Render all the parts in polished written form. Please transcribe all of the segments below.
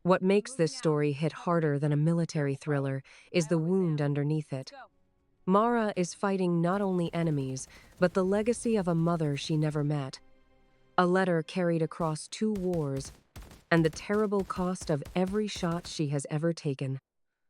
What makes this story hit harder than a military thriller is the wound underneath it. Mara is fighting not only enemies, but the legacy of a mother she never met. A letter carried across two wars, and the terrible cost of every shot she has ever taken.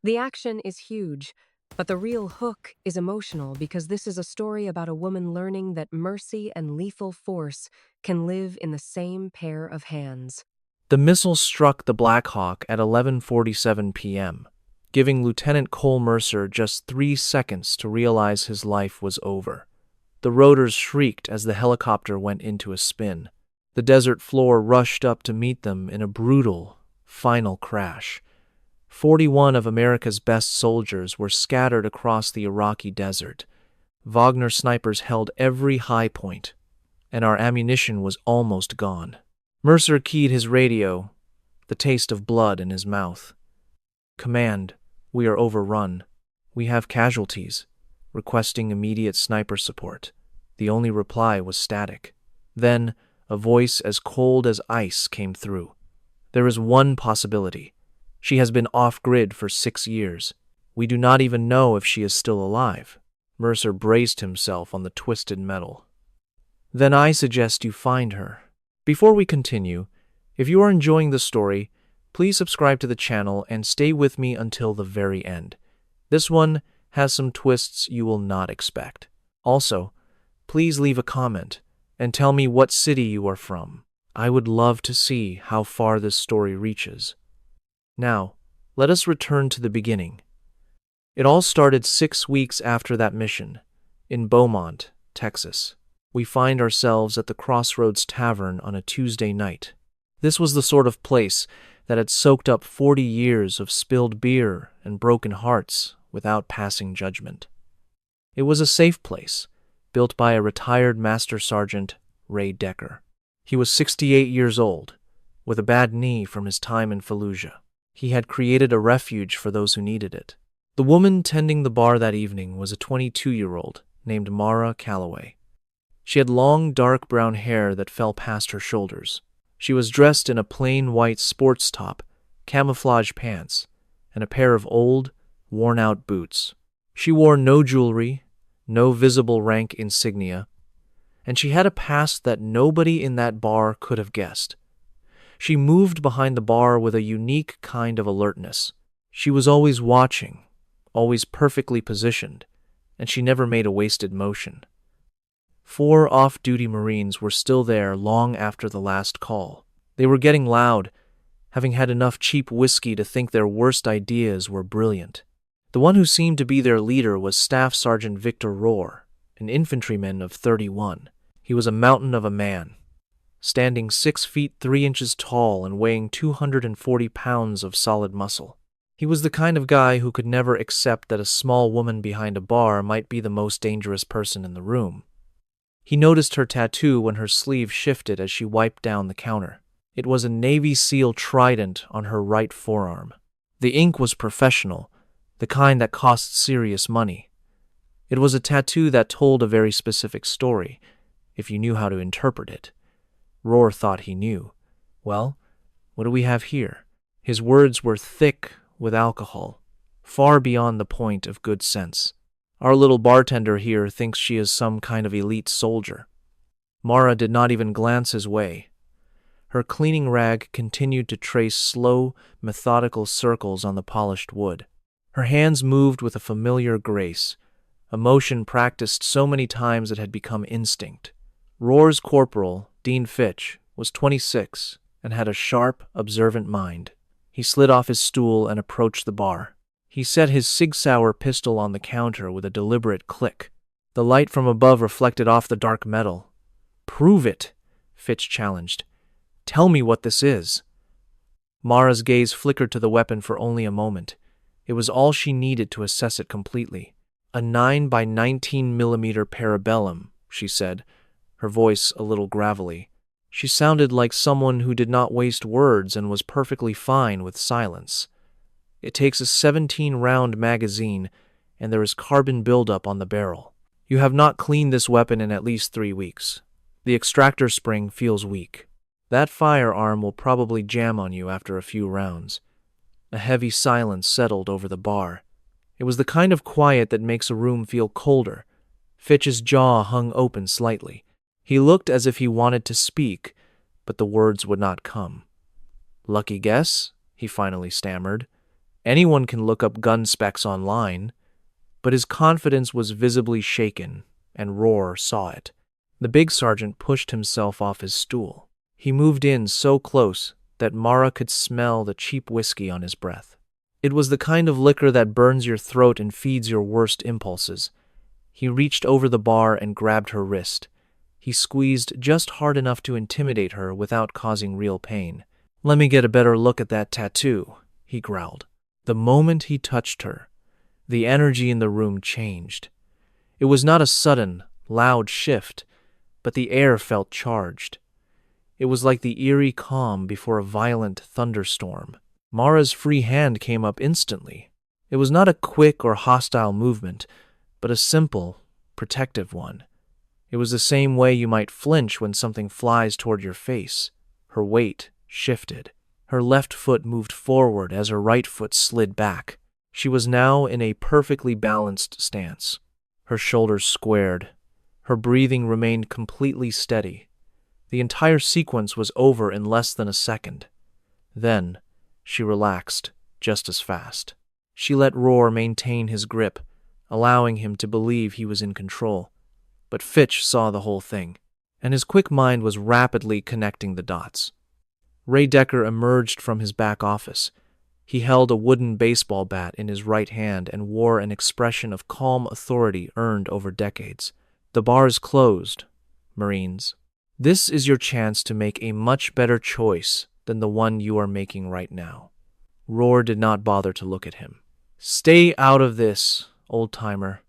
The action is huge, but the real hook is emotional because this is a story about a woman learning that mercy and lethal force can live in the same pair of hands. The missile struck the Black Hawk at 11:47 p.m., giving Lieutenant Cole Mercer just 3 seconds to realize his life was over. The rotors shrieked as the helicopter went into a spin. The desert floor rushed up to meet them in a brutal, final crash. 41 of America's best soldiers were scattered across the Iraqi desert. Wagner snipers held every high point, and our ammunition was almost gone. Mercer keyed his radio, the taste of blood in his mouth. "Command, we are overrun. We have casualties. Requesting immediate sniper support." The only reply was static. Then, a voice as cold as ice came through. "There is one possibility. She has been off-grid for 6 years. We do not even know if she is still alive." Mercer braced himself on the twisted metal. "Then I suggest you find her." Before we continue, if you are enjoying the story, please subscribe to the channel and stay with me until the very end. This one has some twists you will not expect. Also, please leave a comment and tell me what city you are from. I would love to see how far this story reaches. Now, let us return to the beginning. It all started 6 weeks after that mission, in Beaumont, Texas. We find ourselves at the Crossroads Tavern on a Tuesday night. This was the sort of place that had soaked up 40 years of spilled beer and broken hearts without passing judgment. It was a safe place, built by a retired Master Sergeant, Ray Decker. He was 68 years old, with a bad knee from his time in Fallujah. He had created a refuge for those who needed it. The woman tending the bar that evening was a 22-year-old named Mara Calloway. She had long, dark brown hair that fell past her shoulders. She was dressed in a plain white sports top, camouflage pants, and a pair of old, worn-out boots. She wore no jewelry, no visible rank insignia, and she had a past that nobody in that bar could have guessed. She moved behind the bar with a unique kind of alertness. She was always watching, always perfectly positioned, and she never made a wasted motion. 4 off-duty Marines were still there long after the last call. They were getting loud, having had enough cheap whiskey to think their worst ideas were brilliant. The one who seemed to be their leader was Staff Sergeant Victor Rohr, an infantryman of 31. He was a mountain of a man, standing 6 feet 3 inches tall and weighing 240 pounds of solid muscle. He was the kind of guy who could never accept that a small woman behind a bar might be the most dangerous person in the room. He noticed her tattoo when her sleeve shifted as she wiped down the counter. It was a Navy SEAL trident on her right forearm. The ink was professional, the kind that cost serious money. It was a tattoo that told a very specific story, if you knew how to interpret it. Rohr thought he knew. "Well, what do we have here?" His words were thick with alcohol, far beyond the point of good sense. "Our little bartender here thinks she is some kind of elite soldier." Mara did not even glance his way. Her cleaning rag continued to trace slow, methodical circles on the polished wood. Her hands moved with a familiar grace, a motion practiced so many times it had become instinct. Rohr's corporal, Dean Fitch, was 26 and had a sharp, observant mind. He slid off his stool and approached the bar. He set his Sig Sauer pistol on the counter with a deliberate click. The light from above reflected off the dark metal. "Prove it," Fitch challenged. "Tell me what this is." Mara's gaze flickered to the weapon for only a moment. It was all she needed to assess it completely. "A 9 by 19 millimeter Parabellum," she said, her voice a little gravelly. She sounded like someone who did not waste words and was perfectly fine with silence. "It takes a 17-round magazine, and there is carbon buildup on the barrel. You have not cleaned this weapon in at least 3 weeks. The extractor spring feels weak. That firearm will probably jam on you after a few rounds. A heavy silence settled over the bar. It was the kind of quiet that makes a room feel colder. Fitch's jaw hung open slightly. He looked as if he wanted to speak, but the words would not come. "Lucky guess?" he finally stammered. "Anyone can look up gun specs online." But his confidence was visibly shaken, and Roar saw it. The big sergeant pushed himself off his stool. He moved in so close that Mara could smell the cheap whiskey on his breath. It was the kind of liquor that burns your throat and feeds your worst impulses. He reached over the bar and grabbed her wrist. He squeezed just hard enough to intimidate her without causing real pain. "Let me get a better look at that tattoo," he growled. The moment he touched her, the energy in the room changed. It was not a sudden, loud shift, but the air felt charged. It was like the eerie calm before a violent thunderstorm. Mara's free hand came up instantly. It was not a quick or hostile movement, but a simple, protective one. It was the same way you might flinch when something flies toward your face. Her weight shifted. Her left foot moved forward as her right foot slid back. She was now in a perfectly balanced stance. Her shoulders squared. Her breathing remained completely steady. The entire sequence was over in less than a second. Then, she relaxed just as fast. She let Roar maintain his grip, allowing him to believe he was in control. But Fitch saw the whole thing, and his quick mind was rapidly connecting the dots. Ray Decker emerged from his back office. He held a wooden baseball bat in his right hand and wore an expression of calm authority earned over decades. "The bar is closed, Marines. This is your chance to make a much better choice than the one you are making right now." Roar did not bother to look at him. "Stay out of this, old-timer.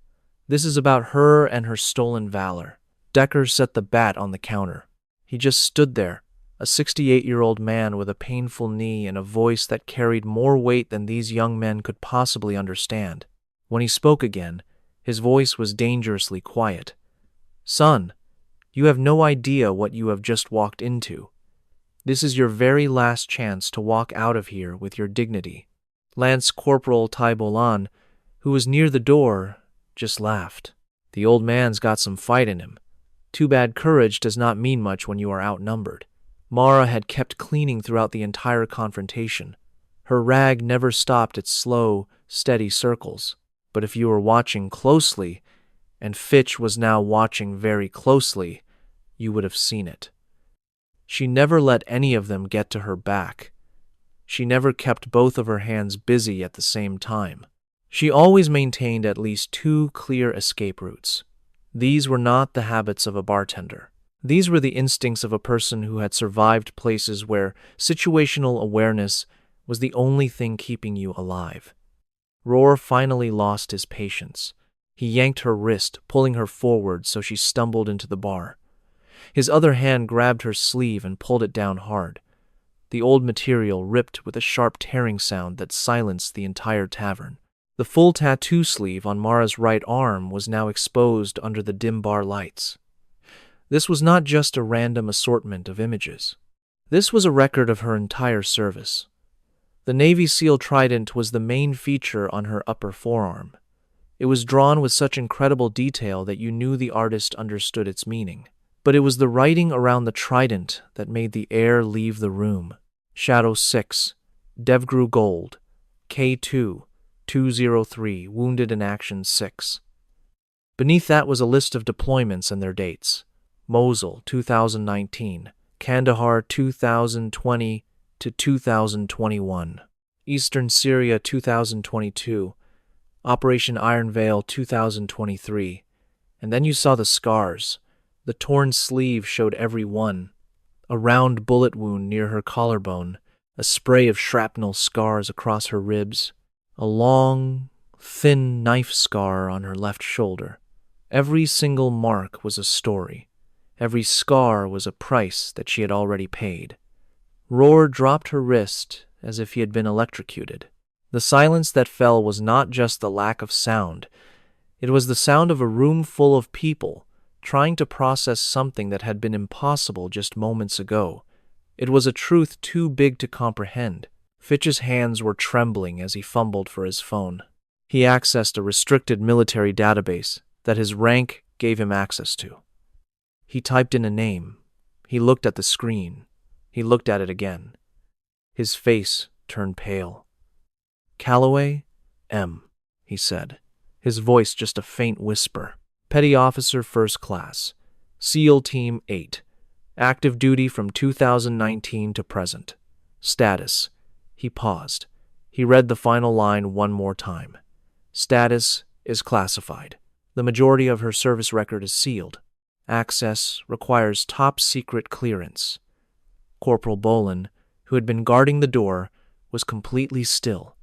This is about her and her stolen valor." Decker set the bat on the counter. He just stood there, a 68-year-old man with a painful knee and a voice that carried more weight than these young men could possibly understand. When he spoke again, his voice was dangerously quiet. "Son, you have no idea what you have just walked into. This is your very last chance to walk out of here with your dignity." Lance Corporal Taibolan, who was near the door, just laughed. "The old man's got some fight in him. Too bad courage does not mean much when you are outnumbered." Mara had kept cleaning throughout the entire confrontation. Her rag never stopped its slow, steady circles. But if you were watching closely, and Fitch was now watching very closely, you would have seen it. She never let any of them get to her back. She never kept both of her hands busy at the same time. She always maintained at least 2 clear escape routes. These were not the habits of a bartender. These were the instincts of a person who had survived places where situational awareness was the only thing keeping you alive. Roar finally lost his patience. He yanked her wrist, pulling her forward so she stumbled into the bar. His other hand grabbed her sleeve and pulled it down hard. The old material ripped with a sharp tearing sound that silenced the entire tavern. The full tattoo sleeve on Mara's right arm was now exposed under the dim bar lights. This was not just a random assortment of images. This was a record of her entire service. The Navy SEAL trident was the main feature on her upper forearm. It was drawn with such incredible detail that you knew the artist understood its meaning. But it was the writing around the trident that made the air leave the room. Shadow 6, Devgru Gold, K2, 203, Wounded in Action 6. Beneath that was a list of deployments and their dates. Mosul, 2019, Kandahar, 2020 to 2021, Eastern Syria, 2022, Operation Iron Veil, 2023, and then you saw the scars. The torn sleeve showed every one. A round bullet wound near her collarbone, a spray of shrapnel scars across her ribs, a long, thin knife scar on her left shoulder. Every single mark was a story. Every scar was a price that she had already paid. Roar dropped her wrist as if he had been electrocuted. The silence that fell was not just the lack of sound. It was the sound of a room full of people trying to process something that had been impossible just moments ago. It was a truth too big to comprehend. Fitch's hands were trembling as he fumbled for his phone. He accessed a restricted military database that his rank gave him access to. He typed in a name. He looked at the screen. He looked at it again. His face turned pale. "Calloway, M," he said, his voice just a faint whisper. "Petty Officer First Class, SEAL Team 8, active duty from 2019 to present. Status." He paused. He read the final line one more time. "Status is classified. The majority of her service record is sealed. Access requires top secret clearance." Corporal Bolin, who had been guarding the door, was completely still.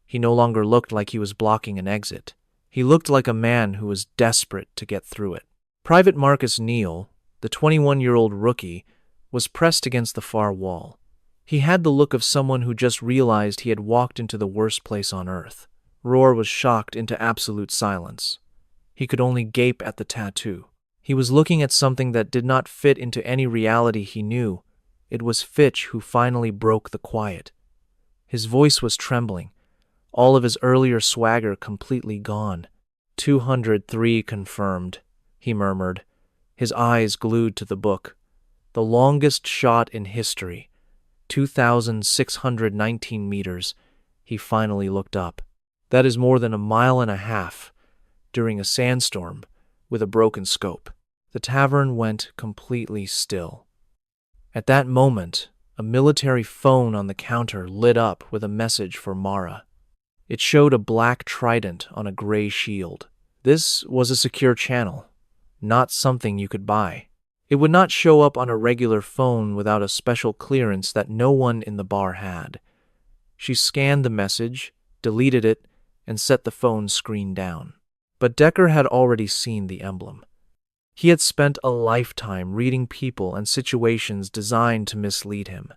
He no longer looked like he was blocking an exit. He looked like a man who was desperate to get through it. Private Marcus Neal, the 21-year-old rookie, was pressed against the far wall. He had the look of someone who just realized he had walked into the worst place on earth. Roar was shocked into absolute silence. He could only gape at the tattoo. He was looking at something that did not fit into any reality he knew. It was Fitch who finally broke the quiet. His voice was trembling, all of his earlier swagger completely gone. 203 confirmed, he murmured, his eyes glued to the book. The longest shot in history, 2,619 meters. He finally looked up. That is more than a mile and a half, during a sandstorm, with a broken scope. The tavern went completely still. At that moment, a military phone on the counter lit up with a message for Mara. It showed a black trident on a gray shield. This was a secure channel, not something you could buy. It would not show up on a regular phone without a special clearance that no one in the bar had. She scanned the message, deleted it, and set the phone screen down. But Decker had already seen the emblem. He had spent a lifetime reading people and situations designed to mislead him.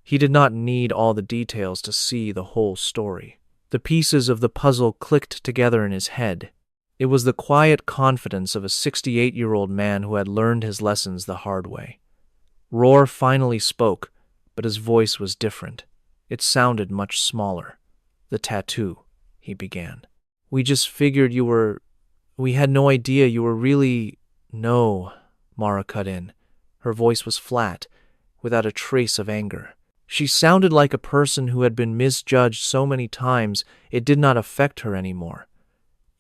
He did not need all the details to see the whole story. The pieces of the puzzle clicked together in his head. It was the quiet confidence of a 68-year-old man who had learned his lessons the hard way. Roar finally spoke, but his voice was different. It sounded much smaller. "The tattoo," he began. "We just figured you were... We had no idea you were really..." "No," Mara cut in. Her voice was flat, without a trace of anger. She sounded like a person who had been misjudged so many times it did not affect her anymore.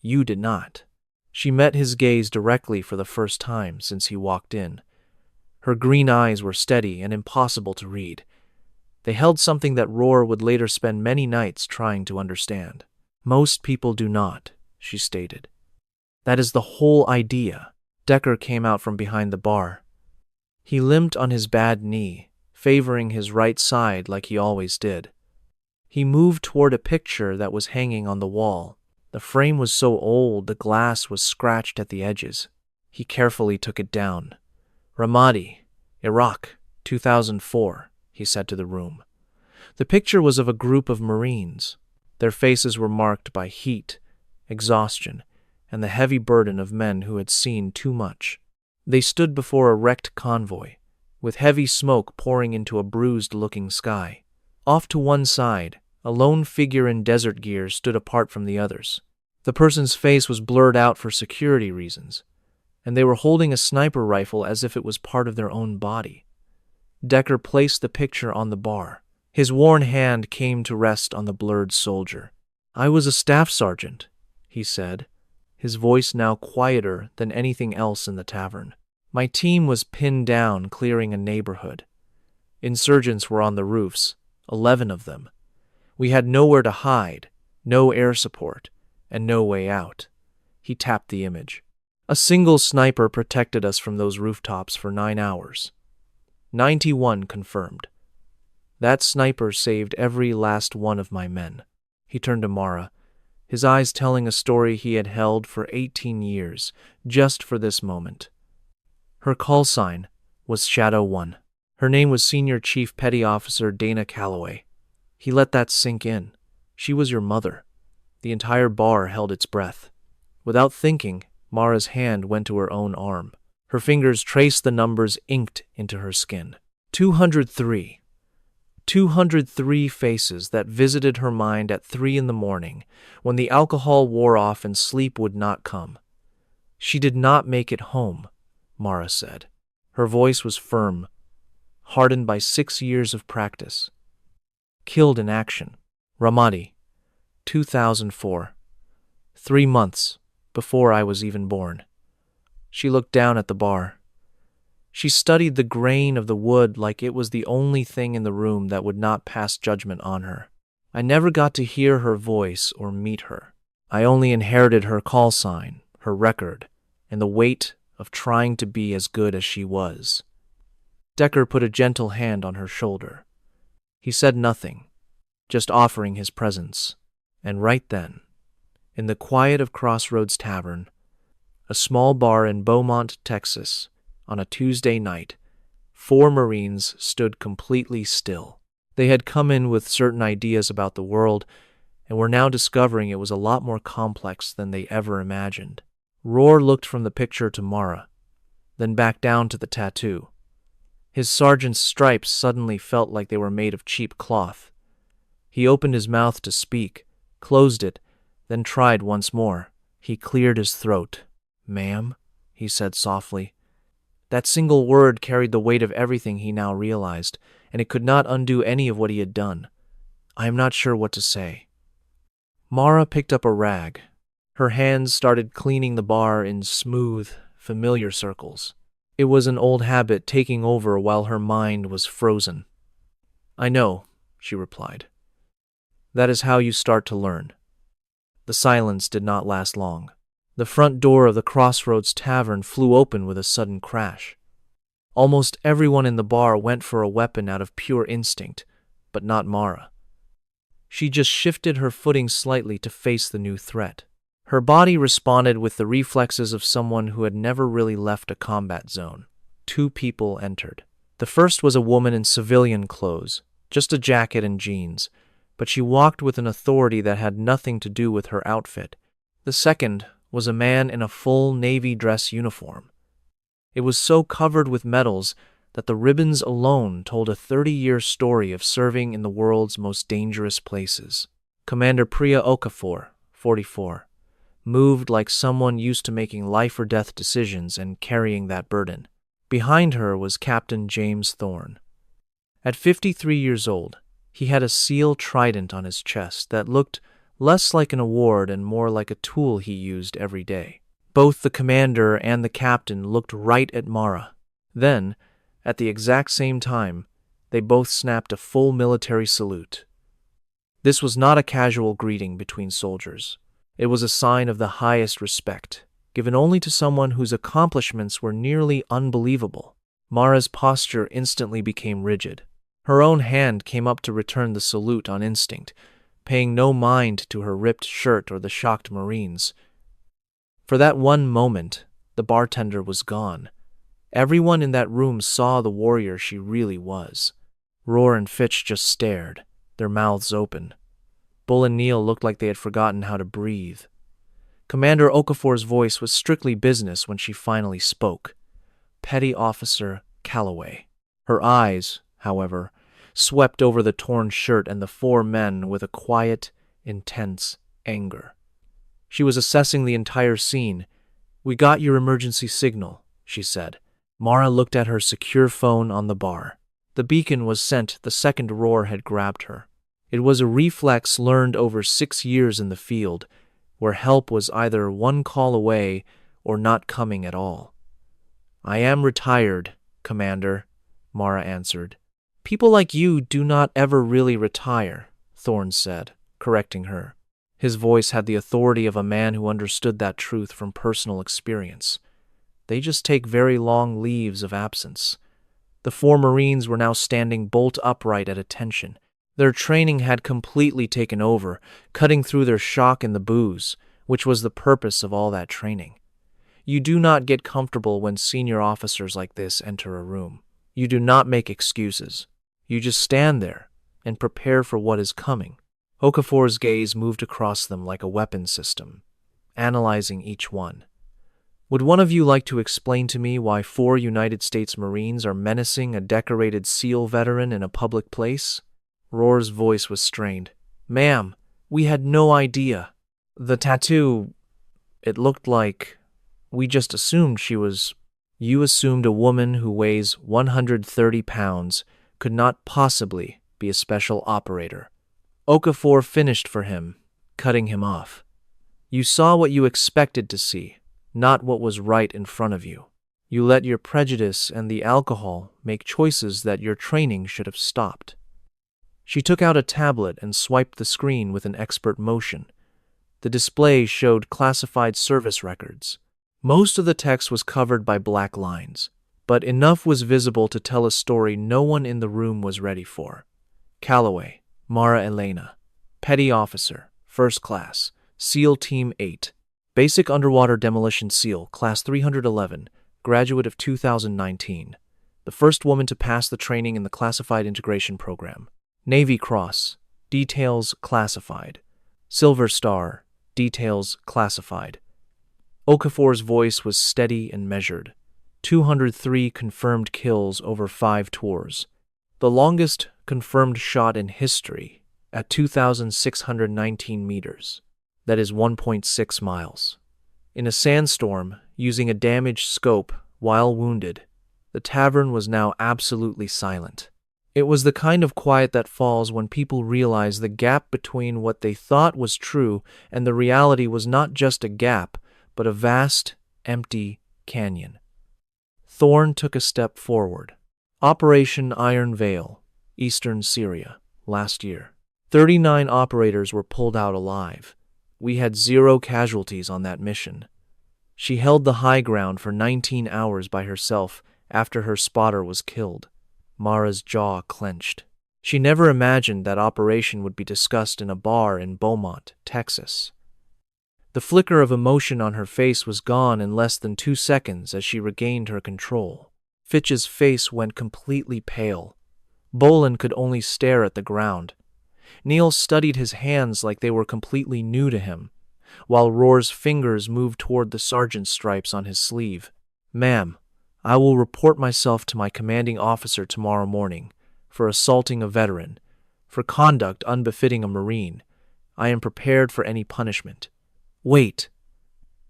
"You did not." She met his gaze directly for the first time since he walked in. Her green eyes were steady and impossible to read. They held something that Roar would later spend many nights trying to understand. "Most people do not," she stated. "That is the whole idea." Decker came out from behind the bar. He limped on his bad knee, favoring his right side like he always did. He moved toward a picture that was hanging on the wall. The frame was so old the glass was scratched at the edges. He carefully took it down. "Ramadi, Iraq, 2004, he said to the room. The picture was of a group of Marines. Their faces were marked by heat, exhaustion, and the heavy burden of men who had seen too much. They stood before a wrecked convoy, with heavy smoke pouring into a bruised-looking sky. Off to one side, a lone figure in desert gear stood apart from the others. The person's face was blurred out for security reasons, and they were holding a sniper rifle as if it was part of their own body. Decker placed the picture on the bar. His worn hand came to rest on the blurred soldier. "I was a staff sergeant," he said, his voice now quieter than anything else in the tavern. "My team was pinned down clearing a neighborhood. Insurgents were on the roofs, 11 of them. We had nowhere to hide, no air support, and no way out." He tapped the image. "A single sniper protected us from those rooftops for 9 hours. 91 confirmed. That sniper saved every last one of my men." He turned to Mara, his eyes telling a story he had held for 18 years, just for this moment. Her call sign was Shadow 1. Her name was Senior Chief Petty Officer Dana Calloway. He let that sink in. She was your mother. The entire bar held its breath. Without thinking, Mara's hand went to her own arm. Her fingers traced the numbers inked into her skin. 203. 203 faces that visited her mind at 3 in the morning, when the alcohol wore off and sleep would not come. She did not make it home, Mara said. Her voice was firm, hardened by 6 years of practice. Killed in action. Ramadi, 2004. 3 months before I was even born. She looked down at the bar. She studied the grain of the wood like it was the only thing in the room that would not pass judgment on her. I never got to hear her voice or meet her. I only inherited her call sign, her record, and the weight of trying to be as good as she was. Decker put a gentle hand on her shoulder. He said nothing, just offering his presence. And right then, in the quiet of Crossroads Tavern, a small bar in Beaumont, Texas, on a Tuesday night, 4 Marines stood completely still. They had come in with certain ideas about the world and were now discovering it was a lot more complex than they ever imagined. Rohr looked from the picture to Mara, then back down to the tattoo. His sergeant's stripes suddenly felt like they were made of cheap cloth. He opened his mouth to speak, closed it, then tried once more. He cleared his throat. "Ma'am," he said softly. That single word carried the weight of everything he now realized, and it could not undo any of what he had done. "I am not sure what to say." Mara picked up a rag. Her hands started cleaning the bar in smooth, familiar circles. It was an old habit taking over while her mind was frozen. "I know," she replied. "That is how you start to learn." The silence did not last long. The front door of the Crossroads Tavern flew open with a sudden crash. Almost everyone in the bar went for a weapon out of pure instinct, but not Mara. She just shifted her footing slightly to face the new threat. Her body responded with the reflexes of someone who had never really left a combat zone. 2 people entered. The first was a woman in civilian clothes, just a jacket and jeans, but she walked with an authority that had nothing to do with her outfit. The second was a man in a full navy dress uniform. It was so covered with medals that the ribbons alone told a 30-year story of serving in the world's most dangerous places. Commander Priya Okafor, 44, moved like someone used to making life-or-death decisions and carrying that burden. Behind her was Captain James Thorne. At 53 years old, he had a SEAL trident on his chest that looked less like an award and more like a tool he used every day. Both the commander and the captain looked right at Mara. Then, at the exact same time, they both snapped a full military salute. This was not a casual greeting between soldiers. It was a sign of the highest respect, given only to someone whose accomplishments were nearly unbelievable. Mara's posture instantly became rigid. Her own hand came up to return the salute on instinct, paying no mind to her ripped shirt or the shocked Marines. For that one moment, the bartender was gone. Everyone in that room saw the warrior she really was. Rohr and Fitch just stared, their mouths open. Bull and Neal looked like they had forgotten how to breathe. Commander Okafor's voice was strictly business when she finally spoke. Petty Officer Calloway. Her eyes, however, swept over the torn shirt and the 4 men with a quiet, intense anger. She was assessing the entire scene. "We got your emergency signal," she said. Mara looked at her secure phone on the bar. The beacon was sent the second Rohr had grabbed her. It was a reflex learned over 6 years in the field, where help was either one call away or not coming at all. "I am retired, Commander," Mara answered. "People like you do not ever really retire," Thorne said, correcting her. His voice had the authority of a man who understood that truth from personal experience. "They just take very long leaves of absence." The 4 Marines were now standing bolt upright at attention. Their training had completely taken over, cutting through their shock and the booze, which was the purpose of all that training. You do not get comfortable when senior officers like this enter a room. You do not make excuses. You just stand there and prepare for what is coming. Okafor's gaze moved across them like a weapon system, analyzing each one. "Would one of you like to explain to me why 4 United States Marines are menacing a decorated SEAL veteran in a public place?" Roar's voice was strained. Ma'am, we had no idea. The tattoo, it looked like... We just assumed she was... You assumed a woman who weighs 130 pounds could not possibly be a special operator. Okafor finished for him, cutting him off. You saw what you expected to see, not what was right in front of you. You let your prejudice and the alcohol make choices that your training should have stopped. She took out a tablet and swiped the screen with an expert motion. The display showed classified service records. Most of the text was covered by black lines, but enough was visible to tell a story no one in the room was ready for. Calloway, Mara Elena, Petty Officer, First Class, SEAL Team 8, Basic Underwater Demolition SEAL, Class 311, graduate of 2019, the first woman to pass the training in the Classified Integration Program. Navy Cross, details classified. Silver Star, details classified. Okafor's voice was steady and measured. 203 confirmed kills over 5 tours. The longest confirmed shot in history at 2,619 meters. That is 1.6 miles. In a sandstorm, using a damaged scope while wounded, the tavern was now absolutely silent. It was the kind of quiet that falls when people realize the gap between what they thought was true and the reality was not just a gap, but a vast, empty canyon. Thorne took a step forward. Operation Iron Veil, Eastern Syria, last year. 39 operators were pulled out alive. We had 0 casualties on that mission. She held the high ground for 19 hours by herself after her spotter was killed. Mara's jaw clenched. She never imagined that operation would be discussed in a bar in Beaumont, Texas. The flicker of emotion on her face was gone in less than 2 seconds as she regained her control. Fitch's face went completely pale. Bolin could only stare at the ground. Neil studied his hands like they were completely new to him, while Roar's fingers moved toward the sergeant's stripes on his sleeve. Ma'am, I will report myself to my commanding officer tomorrow morning for assaulting a veteran, for conduct unbefitting a Marine. I am prepared for any punishment. Wait.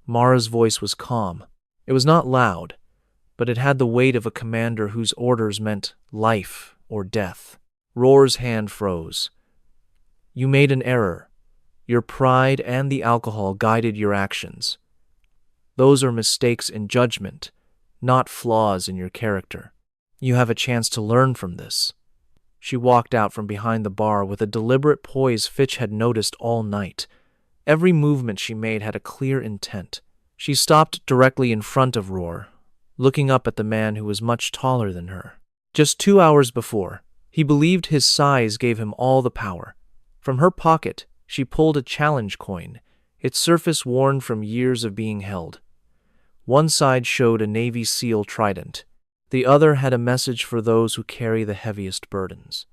Mara's voice was calm. It was not loud, but it had the weight of a commander whose orders meant life or death. Roar's hand froze. You made an error. Your pride and the alcohol guided your actions. Those are mistakes in judgment, not flaws in your character. You have a chance to learn from this. She walked out from behind the bar with a deliberate poise Fitch had noticed all night. Every movement she made had a clear intent. She stopped directly in front of Roar, looking up at the man who was much taller than her. Just 2 hours before, he believed his size gave him all the power. From her pocket, she pulled a challenge coin, its surface worn from years of being held. One side showed a Navy SEAL trident. The other had a message for those who carry the heaviest burdens.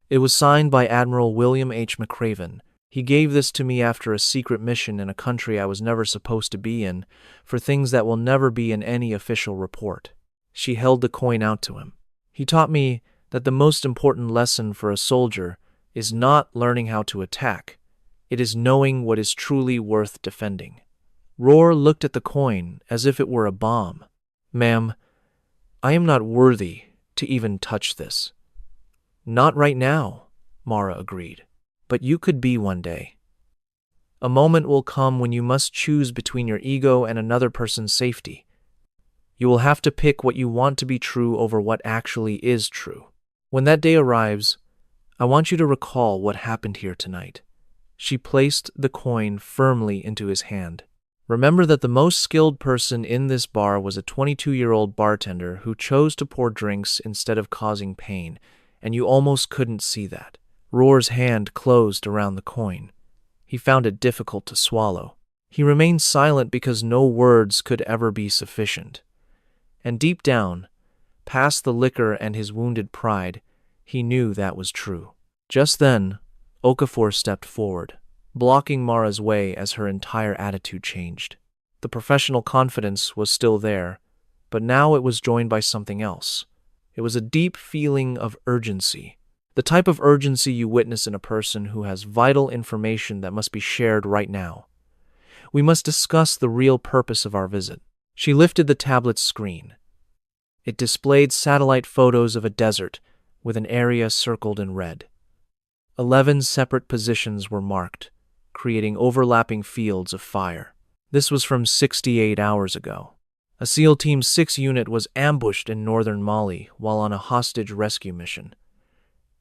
It was signed by Admiral William H. McRaven. He gave this to me after a secret mission in a country I was never supposed to be in, for things that will never be in any official report. She held the coin out to him. He taught me that the most important lesson for a soldier is not learning how to attack. It is knowing what is truly worth defending. Roar looked at the coin as if it were a bomb. Ma'am, I am not worthy to even touch this. Not right now, Mara agreed. But you could be one day. A moment will come when you must choose between your ego and another person's safety. You will have to pick what you want to be true over what actually is true. When that day arrives, I want you to recall what happened here tonight. She placed the coin firmly into his hand. Remember that the most skilled person in this bar was a 22-year-old bartender who chose to pour drinks instead of causing pain, and you almost couldn't see that. Roar's hand closed around the coin. He found it difficult to swallow. He remained silent because no words could ever be sufficient. And deep down, past the liquor and his wounded pride, he knew that was true. Just then, Okafor stepped forward, blocking Mara's way as her entire attitude changed. The professional confidence was still there, but now it was joined by something else. It was a deep feeling of urgency. The type of urgency you witness in a person who has vital information that must be shared right now. We must discuss the real purpose of our visit. She lifted the tablet's screen. It displayed satellite photos of a desert with an area circled in red. 11 separate positions were marked, creating overlapping fields of fire. This was from 68 hours ago. A SEAL Team 6 unit was ambushed in northern Mali while on a hostage rescue mission.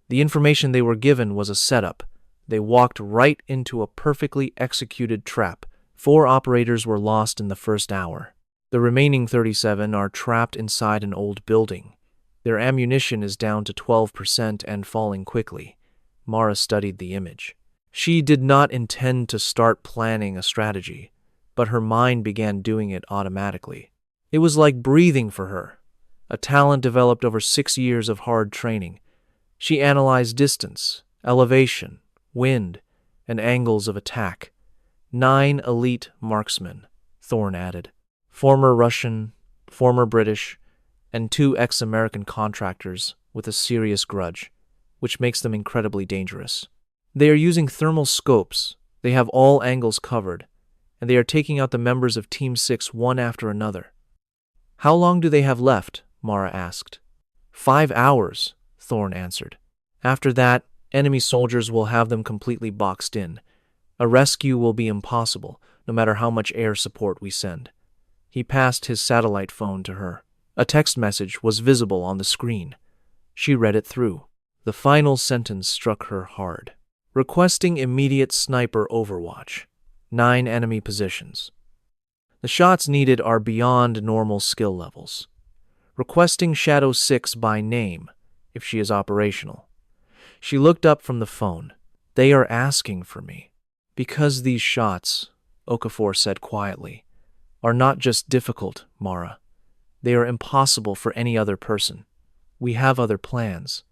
The information they were given was a setup. They walked right into a perfectly executed trap. 4 operators were lost in the first hour. The remaining 37 are trapped inside an old building. Their ammunition is down to 12% and falling quickly. Mara studied the image. She did not intend to start planning a strategy, but her mind began doing it automatically. It was like breathing for her, a talent developed over 6 years of hard training. She analyzed distance, elevation, wind, and angles of attack. 9 elite marksmen, Thorne added. Former Russian, former British, and 2 ex-American contractors with a serious grudge, which makes them incredibly dangerous. They are using thermal scopes, they have all angles covered, and they are taking out the members of Team 6 one after another. How long do they have left? Mara asked. 5 hours, Thorne answered. After that, enemy soldiers will have them completely boxed in. A rescue will be impossible, no matter how much air support we send. He passed his satellite phone to her. A text message was visible on the screen. She read it through. The final sentence struck her hard. Requesting immediate sniper overwatch. 9 enemy positions. The shots needed are beyond normal skill levels. Requesting Shadow 6 by name, if she is operational. She looked up from the phone. They are asking for me. Because these shots, Okafor said quietly, are not just difficult, Mara. They are impossible for any other person. We have other plans.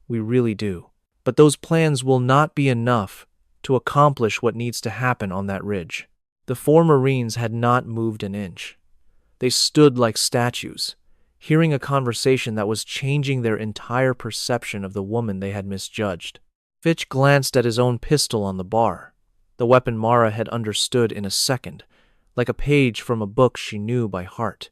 We really do. But those plans will not be enough to accomplish what needs to happen on that ridge. The 4 Marines had not moved an inch. They stood like statues, hearing a conversation that was changing their entire perception of the woman they had misjudged. Fitch glanced at his own pistol on the bar. The weapon Mara had understood in a second, like a page from a book she knew by heart.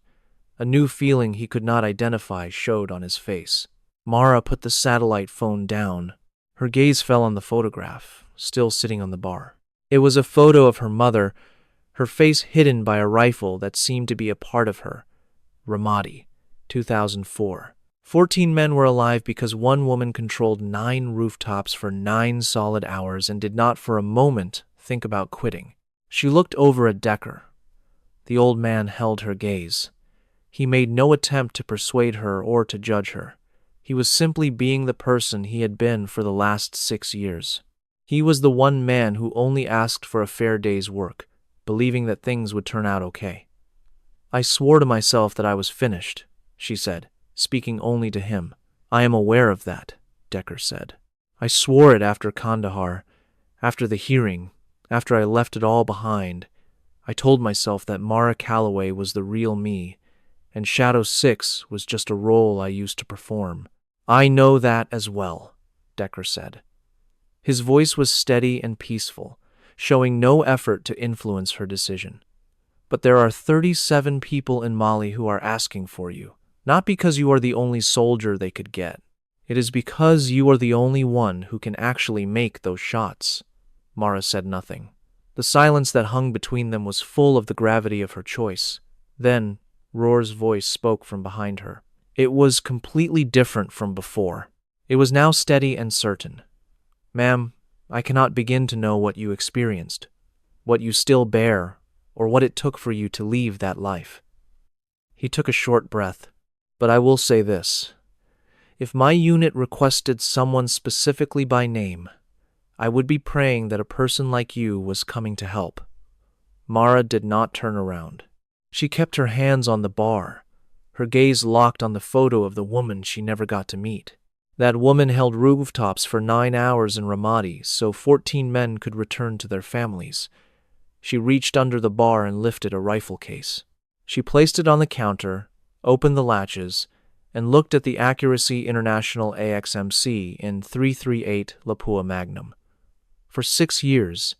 A new feeling he could not identify showed on his face. Mara put the satellite phone down. Her gaze fell on the photograph, still sitting on the bar. It was a photo of her mother, her face hidden by a rifle that seemed to be a part of her. Ramadi, 2004. 14 men were alive because one woman controlled 9 rooftops for 9 solid hours and did not for a moment think about quitting. She looked over at Decker. The old man held her gaze. He made no attempt to persuade her or to judge her. He was simply being the person he had been for the last 6 years. He was the one man who only asked for a fair day's work, believing that things would turn out okay. I swore to myself that I was finished, she said, speaking only to him. I am aware of that, Decker said. I swore it after Kandahar, after the hearing, after I left it all behind. I told myself that Mara Calloway was the real me, and Shadow 6 was just a role I used to perform. I know that as well, Decker said. His voice was steady and peaceful, showing no effort to influence her decision. But there are 37 people in Mali who are asking for you, not because you are the only soldier they could get. It is because you are the only one who can actually make those shots. Mara said nothing. The silence that hung between them was full of the gravity of her choice. Then, Roar's voice spoke from behind her. It was completely different from before. It was now steady and certain. Ma'am, I cannot begin to know what you experienced, what you still bear, or what it took for you to leave that life. He took a short breath. But I will say this. If my unit requested someone specifically by name, I would be praying that a person like you was coming to help. Mara did not turn around. She kept her hands on the bar, her gaze locked on the photo of the woman she never got to meet. That woman held rooftops for 9 hours in Ramadi so 14 men could return to their families. She reached under the bar and lifted a rifle case. She placed it on the counter, opened the latches, and looked at the Accuracy International AXMC in 338 Lapua Magnum. For 6 years,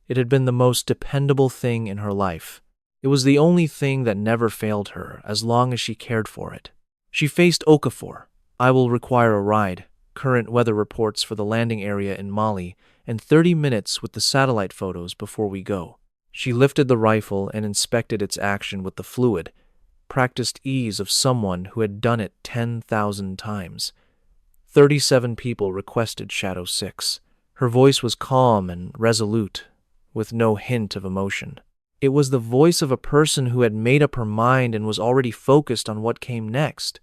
it had been the most dependable thing in her life. It was the only thing that never failed her as long as she cared for it. She faced Okafor. I will require a ride, current weather reports for the landing area in Mali, and 30 minutes with the satellite photos before we go. She lifted the rifle and inspected its action with the fluid, practiced ease of someone who had done it 10,000 times. 37 people requested Shadow 6. Her voice was calm and resolute, with no hint of emotion. It was the voice of a person who had made up her mind and was already focused on what came next.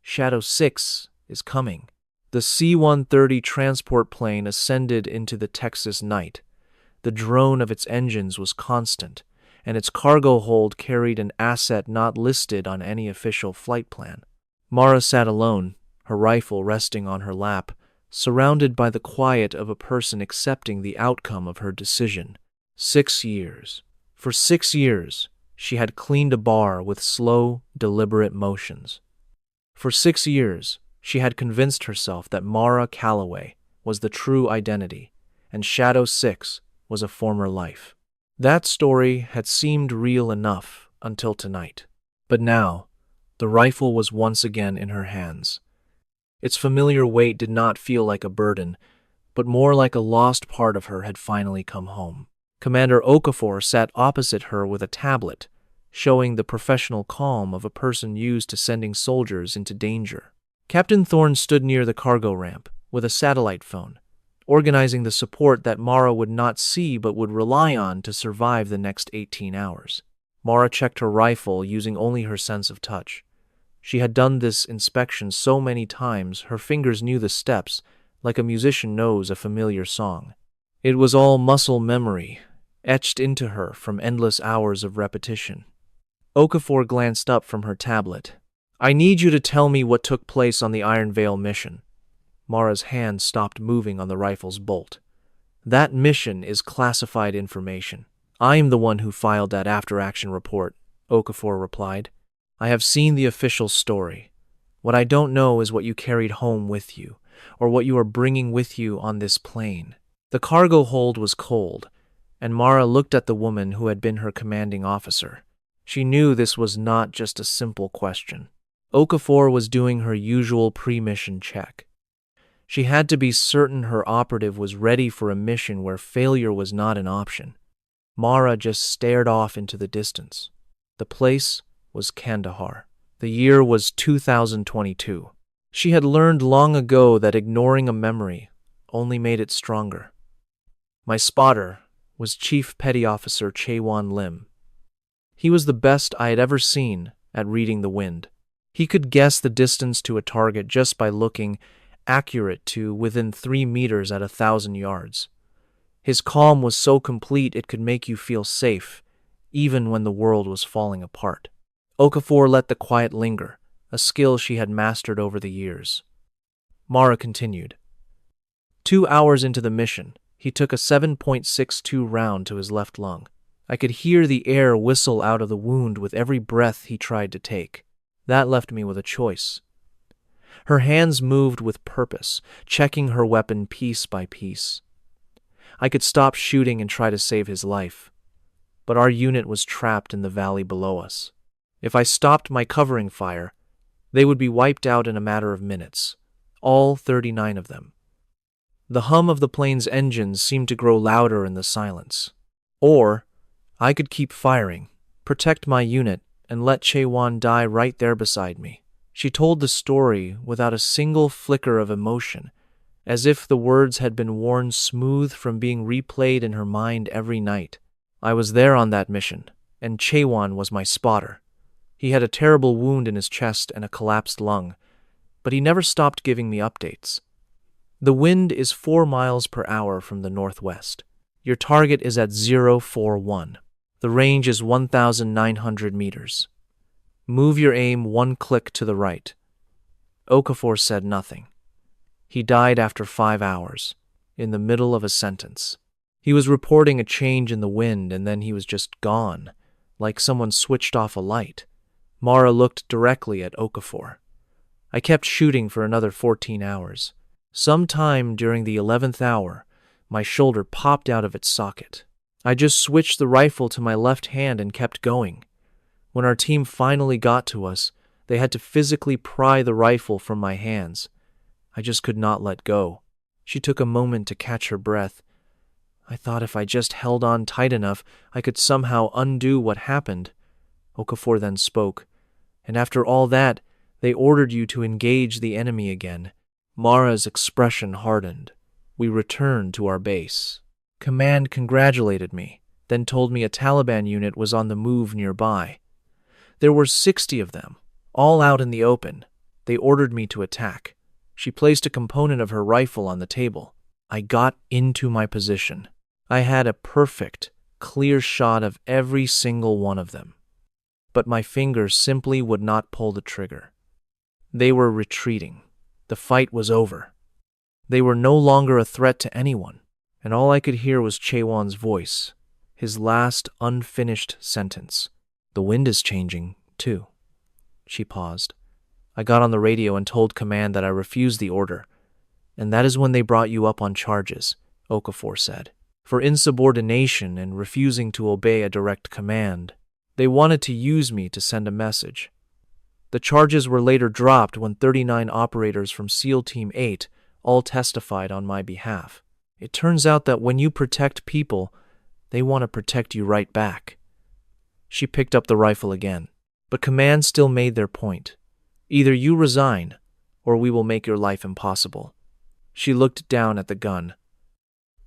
Shadow 6 is coming. The C-130 transport plane ascended into the Texas night. The drone of its engines was constant, and its cargo hold carried an asset not listed on any official flight plan. Mara sat alone, her rifle resting on her lap, surrounded by the quiet of a person accepting the outcome of her decision. 6 years. For 6 years, she had cleaned a bar with slow, deliberate motions. For 6 years, she had convinced herself that Mara Calloway was the true identity, and Shadow 6 was a former life. That story had seemed real enough until tonight. But now, the rifle was once again in her hands. Its familiar weight did not feel like a burden, but more like a lost part of her had finally come home. Commander Okafor sat opposite her with a tablet, showing the professional calm of a person used to sending soldiers into danger. Captain Thorne stood near the cargo ramp with a satellite phone, organizing the support that Mara would not see but would rely on to survive the next 18 hours. Mara checked her rifle using only her sense of touch. She had done this inspection so many times her fingers knew the steps, like a musician knows a familiar song. It was all muscle memory, etched into her from endless hours of repetition. Okafor glanced up from her tablet. "I need you to tell me what took place on the Iron Veil mission." Mara's hand stopped moving on the rifle's bolt. "That mission is classified information. I am the one who filed that after-action report," Okafor replied. "I have seen the official story. What I don't know is what you carried home with you, or what you are bringing with you on this plane." The cargo hold was cold, and Mara looked at the woman who had been her commanding officer. She knew this was not just a simple question. Okafor was doing her usual pre-mission check. She had to be certain her operative was ready for a mission where failure was not an option. Mara just stared off into the distance. The place was Kandahar. The year was 2022. She had learned long ago that ignoring a memory only made it stronger. My spotter was Chief Petty Officer Chaewon Lim. He was the best I had ever seen at reading the wind. He could guess the distance to a target just by looking accurate to within 3 meters at 1,000 yards. His calm was so complete it could make you feel safe, even when the world was falling apart. Okafor let the quiet linger, a skill she had mastered over the years. Mara continued. 2 hours into the mission, he took a 7.62 round to his left lung. I could hear the air whistle out of the wound with every breath he tried to take. That left me with a choice. Her hands moved with purpose, checking her weapon piece by piece. I could stop shooting and try to save his life, but our unit was trapped in the valley below us. If I stopped my covering fire, they would be wiped out in a matter of minutes, all 39 of them. The hum of the plane's engines seemed to grow louder in the silence. Or I could keep firing, protect my unit, and let Chaewon die right there beside me. She told the story without a single flicker of emotion, as if the words had been worn smooth from being replayed in her mind every night. I was there on that mission, and Chaewon was my spotter. He had a terrible wound in his chest and a collapsed lung, but he never stopped giving me updates. The wind is 4 miles per hour from the northwest. Your target is at 041. The range is 1,900 meters. Move your aim 1 click to the right. Okafor said nothing. He died after 5 hours, in the middle of a sentence. He was reporting a change in the wind and then he was just gone, like someone switched off a light. Mara looked directly at Okafor. I kept shooting for another 14 hours. Sometime during the 11th hour, my shoulder popped out of its socket. I just switched the rifle to my left hand and kept going. When our team finally got to us, they had to physically pry the rifle from my hands. I just could not let go. She took a moment to catch her breath. I thought if I just held on tight enough, I could somehow undo what happened. Okafor then spoke. And after all that, they ordered you to engage the enemy again. Mara's expression hardened. We returned to our base. Command congratulated me, then told me a Taliban unit was on the move nearby. There were 60 of them, all out in the open. They ordered me to attack. She placed a component of her rifle on the table. I got into my position. I had a perfect, clear shot of every single one of them. But my fingers simply would not pull the trigger. They were retreating. The fight was over. They were no longer a threat to anyone, and all I could hear was Chaewon's voice, his last unfinished sentence. The wind is changing, too. She paused. I got on the radio and told command that I refused the order, and that is when they brought you up on charges, Okafor said, for insubordination and refusing to obey a direct command. They wanted to use me to send a message. The charges were later dropped when 39 operators from SEAL Team 8 all testified on my behalf. It turns out that when you protect people, they want to protect you right back. She picked up the rifle again, but command still made their point. Either you resign, or we will make your life impossible. She looked down at the gun.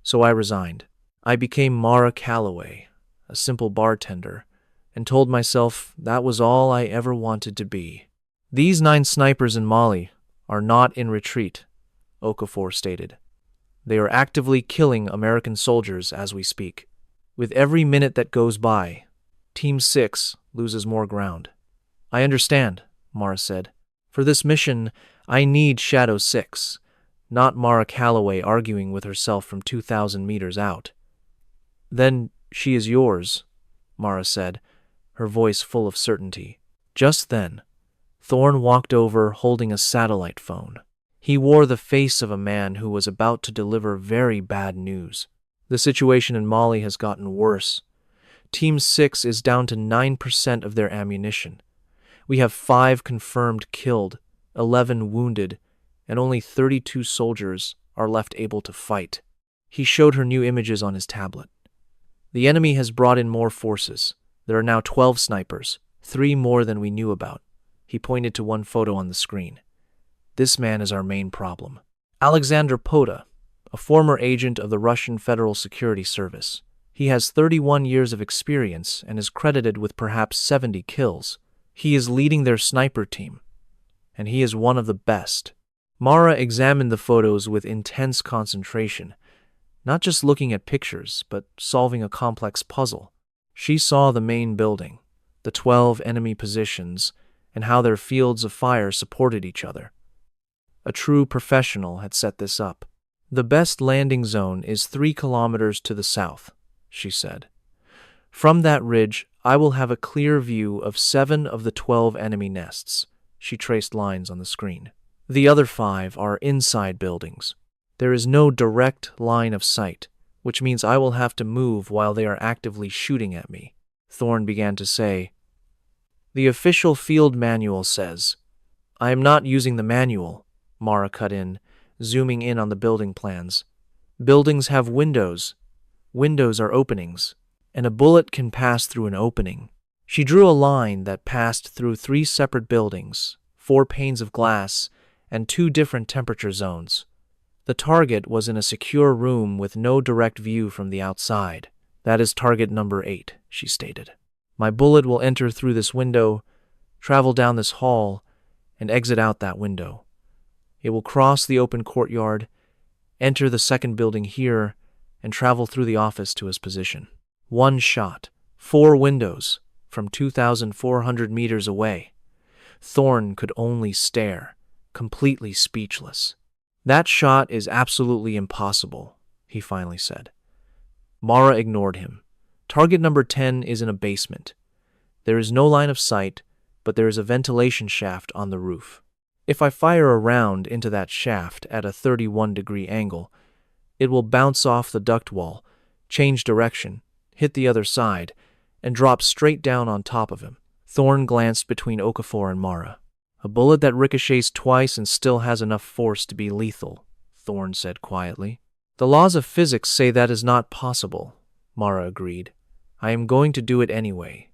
So I resigned. I became Mara Calloway, a simple bartender, and told myself that was all I ever wanted to be. These 9 snipers in Mali are not in retreat, Okafor stated. They are actively killing American soldiers as we speak. With every minute that goes by, Team 6 loses more ground. I understand, Mara said. For this mission, I need Shadow 6, not Mara Calloway arguing with herself from 2,000 meters out. Then she is yours, Mara said, her voice full of certainty. Just then, Thorne walked over holding a satellite phone. He wore the face of a man who was about to deliver very bad news. The situation in Mali has gotten worse. Team 6 is down to 9% of their ammunition. We have 5 confirmed killed, 11 wounded, and only 32 soldiers are left able to fight. He showed her new images on his tablet. The enemy has brought in more forces. There are now 12 snipers, 3 more than we knew about. He pointed to one photo on the screen. This man is our main problem. Alexander Pota, a former agent of the Russian Federal Security Service. He has 31 years of experience and is credited with perhaps 70 kills. He is leading their sniper team, and he is one of the best. Mara examined the photos with intense concentration, not just looking at pictures, but solving a complex puzzle. She saw the main building, the 12 enemy positions, and how their fields of fire supported each other. A true professional had set this up. The best landing zone is 3 kilometers to the south, she said. From that ridge, I will have a clear view of 7 of the 12 enemy nests. She traced lines on the screen. The other 5 are inside buildings. There is no direct line of sight, which means I will have to move while they are actively shooting at me. Thorne began to say, The official field manual says. I am not using the manual, Mara cut in, zooming in on the building plans. Buildings have windows. Windows are openings, and a bullet can pass through an opening. She drew a line that passed through 3 separate buildings, 4 panes of glass, and 2 different temperature zones. The target was in a secure room with no direct view from the outside. That is target number 8, she stated. My bullet will enter through this window, travel down this hall, and exit out that window. It will cross the open courtyard, enter the second building here, and travel through the office to his position. 1 shot, 4 windows, from 2,400 meters away. Thorne could only stare, completely speechless. That shot is absolutely impossible, he finally said. Mara ignored him. Target number 10 is in a basement. There is no line of sight, but there is a ventilation shaft on the roof. If I fire a round into that shaft at a 31-degree angle, it will bounce off the duct wall, change direction, hit the other side, and drop straight down on top of him. Thorn glanced between Okafor and Mara. A bullet that ricochets twice and still has enough force to be lethal, Thorn said quietly. The laws of physics say that is not possible, Mara agreed. I am going to do it anyway.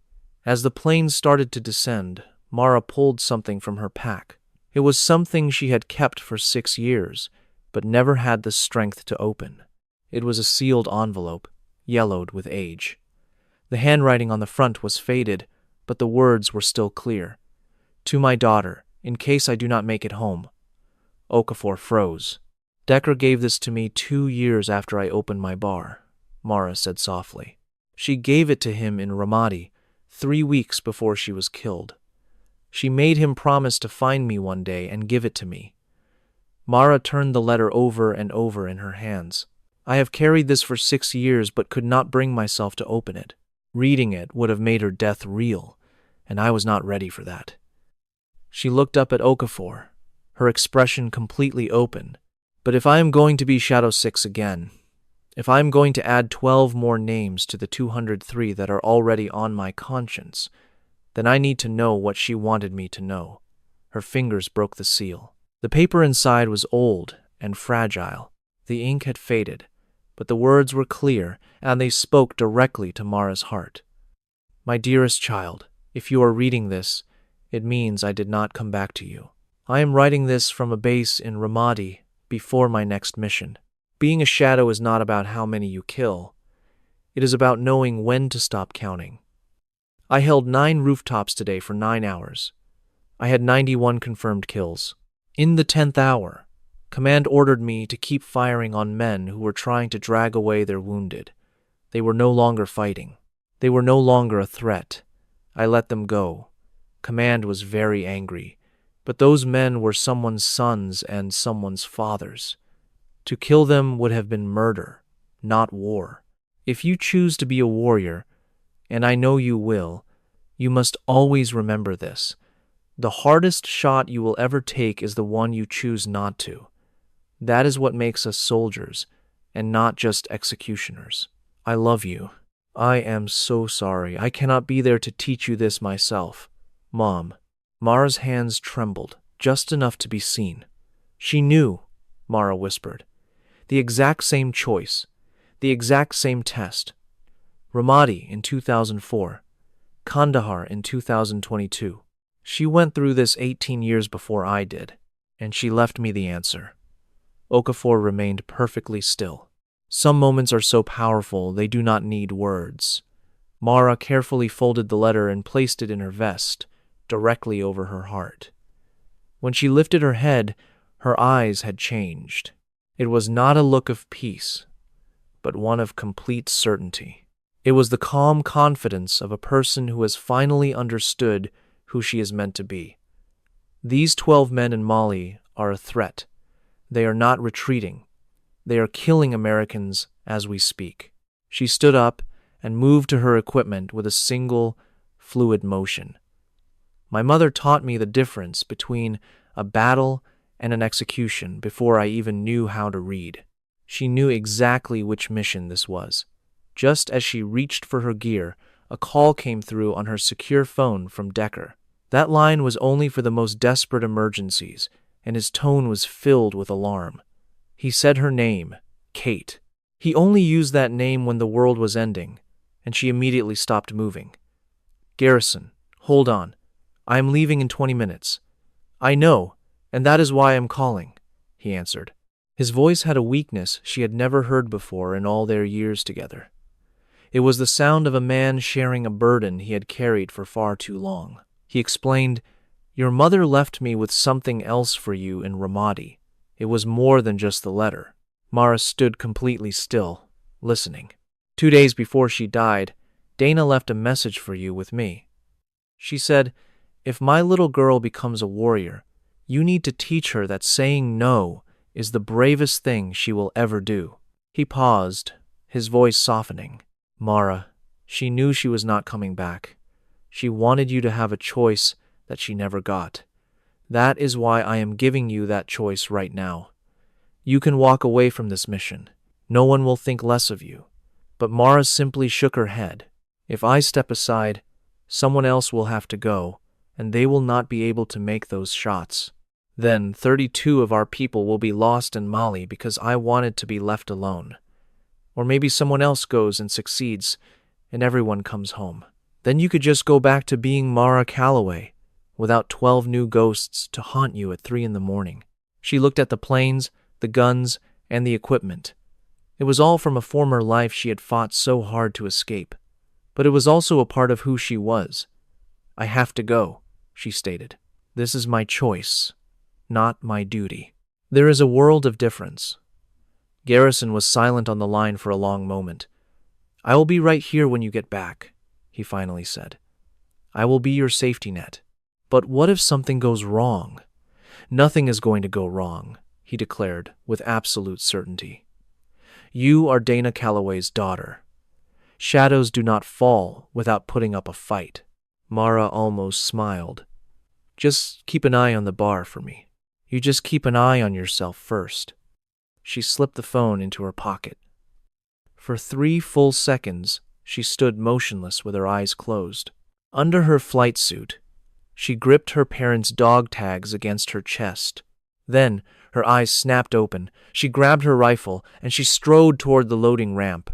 As the plane started to descend, Mara pulled something from her pack. It was something she had kept for 6 years, but never had the strength to open. It was a sealed envelope, yellowed with age. The handwriting on the front was faded, but the words were still clear. To my daughter, in case I do not make it home. Okafor froze. Decker gave this to me 2 years after I opened my bar, Mara said softly. She gave it to him in Ramadi, 3 weeks before she was killed. She made him promise to find me one day and give it to me. Mara turned the letter over and over in her hands. I have carried this for 6 years but could not bring myself to open it. Reading it would have made her death real, and I was not ready for that. She looked up at Okafor, her expression completely open. But if I am going to be Shadow 6 again, if I am going to add 12 more names to the 203 that are already on my conscience, then I need to know what she wanted me to know. Her fingers broke the seal. The paper inside was old and fragile. The ink had faded, but the words were clear, and they spoke directly to Mara's heart. My dearest child, if you are reading this, it means I did not come back to you. I am writing this from a base in Ramadi before my next mission. Being a shadow is not about how many you kill. It is about knowing when to stop counting. I held 9 rooftops today for 9 hours. I had 91 confirmed kills. In the 10th hour, Command ordered me to keep firing on men who were trying to drag away their wounded. They were no longer fighting. They were no longer a threat. I let them go. Command was very angry, but those men were someone's sons and someone's fathers. To kill them would have been murder, not war. If you choose to be a warrior, and I know you will, you must always remember this. The hardest shot you will ever take is the one you choose not to. That is what makes us soldiers, and not just executioners. I love you. I am so sorry. I cannot be there to teach you this myself. Mom. Mara's hands trembled, just enough to be seen. She knew, Mara whispered. The exact same choice. The exact same test. Ramadi in 2004. Kandahar in 2022. She went through this 18 years before I did, and she left me the answer. Okafor remained perfectly still. Some moments are so powerful they do not need words. Mara carefully folded the letter and placed it in her vest, directly over her heart. When she lifted her head, her eyes had changed. It was not a look of peace, but one of complete certainty. It was the calm confidence of a person who has finally understood who she is meant to be. These 12 men in Mali are a threat. They are not retreating. They are killing Americans as we speak. She stood up and moved to her equipment with a single, fluid motion. My mother taught me the difference between a battle and an execution before I even knew how to read. She knew exactly which mission this was. Just as she reached for her gear, a call came through on her secure phone from Decker. That line was only for the most desperate emergencies, and his tone was filled with alarm. He said her name, Kate. He only used that name when the world was ending, and she immediately stopped moving. Garrison, hold on. I am leaving in 20 minutes. I know, and that is why I am calling, he answered. His voice had a weakness she had never heard before in all their years together. It was the sound of a man sharing a burden he had carried for far too long. He explained, Your mother left me with something else for you in Ramadi. It was more than just the letter. Mara stood completely still, listening. 2 days before she died, Dana left a message for you with me. She said, If my little girl becomes a warrior, you need to teach her that saying no is the bravest thing she will ever do. He paused, his voice softening. Mara, she knew she was not coming back. She wanted you to have a choice that she never got. That is why I am giving you that choice right now. You can walk away from this mission. No one will think less of you. But Mara simply shook her head. If I step aside, someone else will have to go, and they will not be able to make those shots. Then 32 of our people will be lost in Mali because I wanted to be left alone. Or maybe someone else goes and succeeds, and everyone comes home. Then you could just go back to being Mara Calloway, without 12 new ghosts to haunt you at 3 in the morning. She looked at the planes, the guns, and the equipment. It was all from a former life she had fought so hard to escape. But it was also a part of who she was. I have to go, she stated. This is my choice, not my duty. There is a world of difference. Garrison was silent on the line for a long moment. I will be right here when you get back, he finally said. I will be your safety net. But what if something goes wrong? Nothing is going to go wrong, he declared with absolute certainty. You are Dana Calloway's daughter. Shadows do not fall without putting up a fight. Mara almost smiled. Just keep an eye on the bar for me. You just keep an eye on yourself first. She slipped the phone into her pocket. For 3 full seconds, she stood motionless with her eyes closed. Under her flight suit, she gripped her parents' dog tags against her chest. Then, her eyes snapped open, she grabbed her rifle, and she strode toward the loading ramp.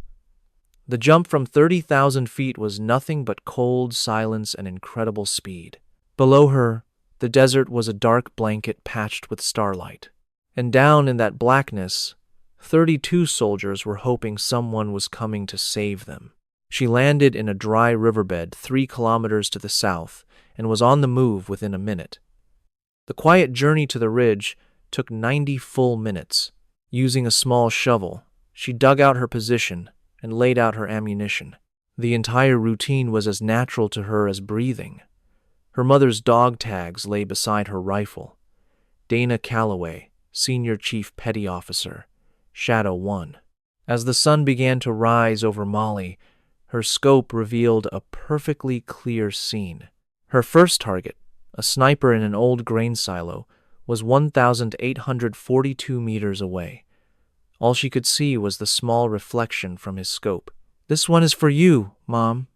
The jump from 30,000 feet was nothing but cold silence and incredible speed. Below her, the desert was a dark blanket patched with starlight. And down in that blackness, 32 soldiers were hoping someone was coming to save them. She landed in a dry riverbed 3 kilometers to the south and was on the move within a minute. The quiet journey to the ridge took 90 full minutes. Using a small shovel, she dug out her position and laid out her ammunition. The entire routine was as natural to her as breathing. Her mother's dog tags lay beside her rifle. Dana Calloway, Senior Chief Petty Officer, Shadow 1. As the sun began to rise over Mali, her scope revealed a perfectly clear scene. Her first target, a sniper in an old grain silo, was 1,842 meters away. All she could see was the small reflection from his scope. This one is for you, Mom,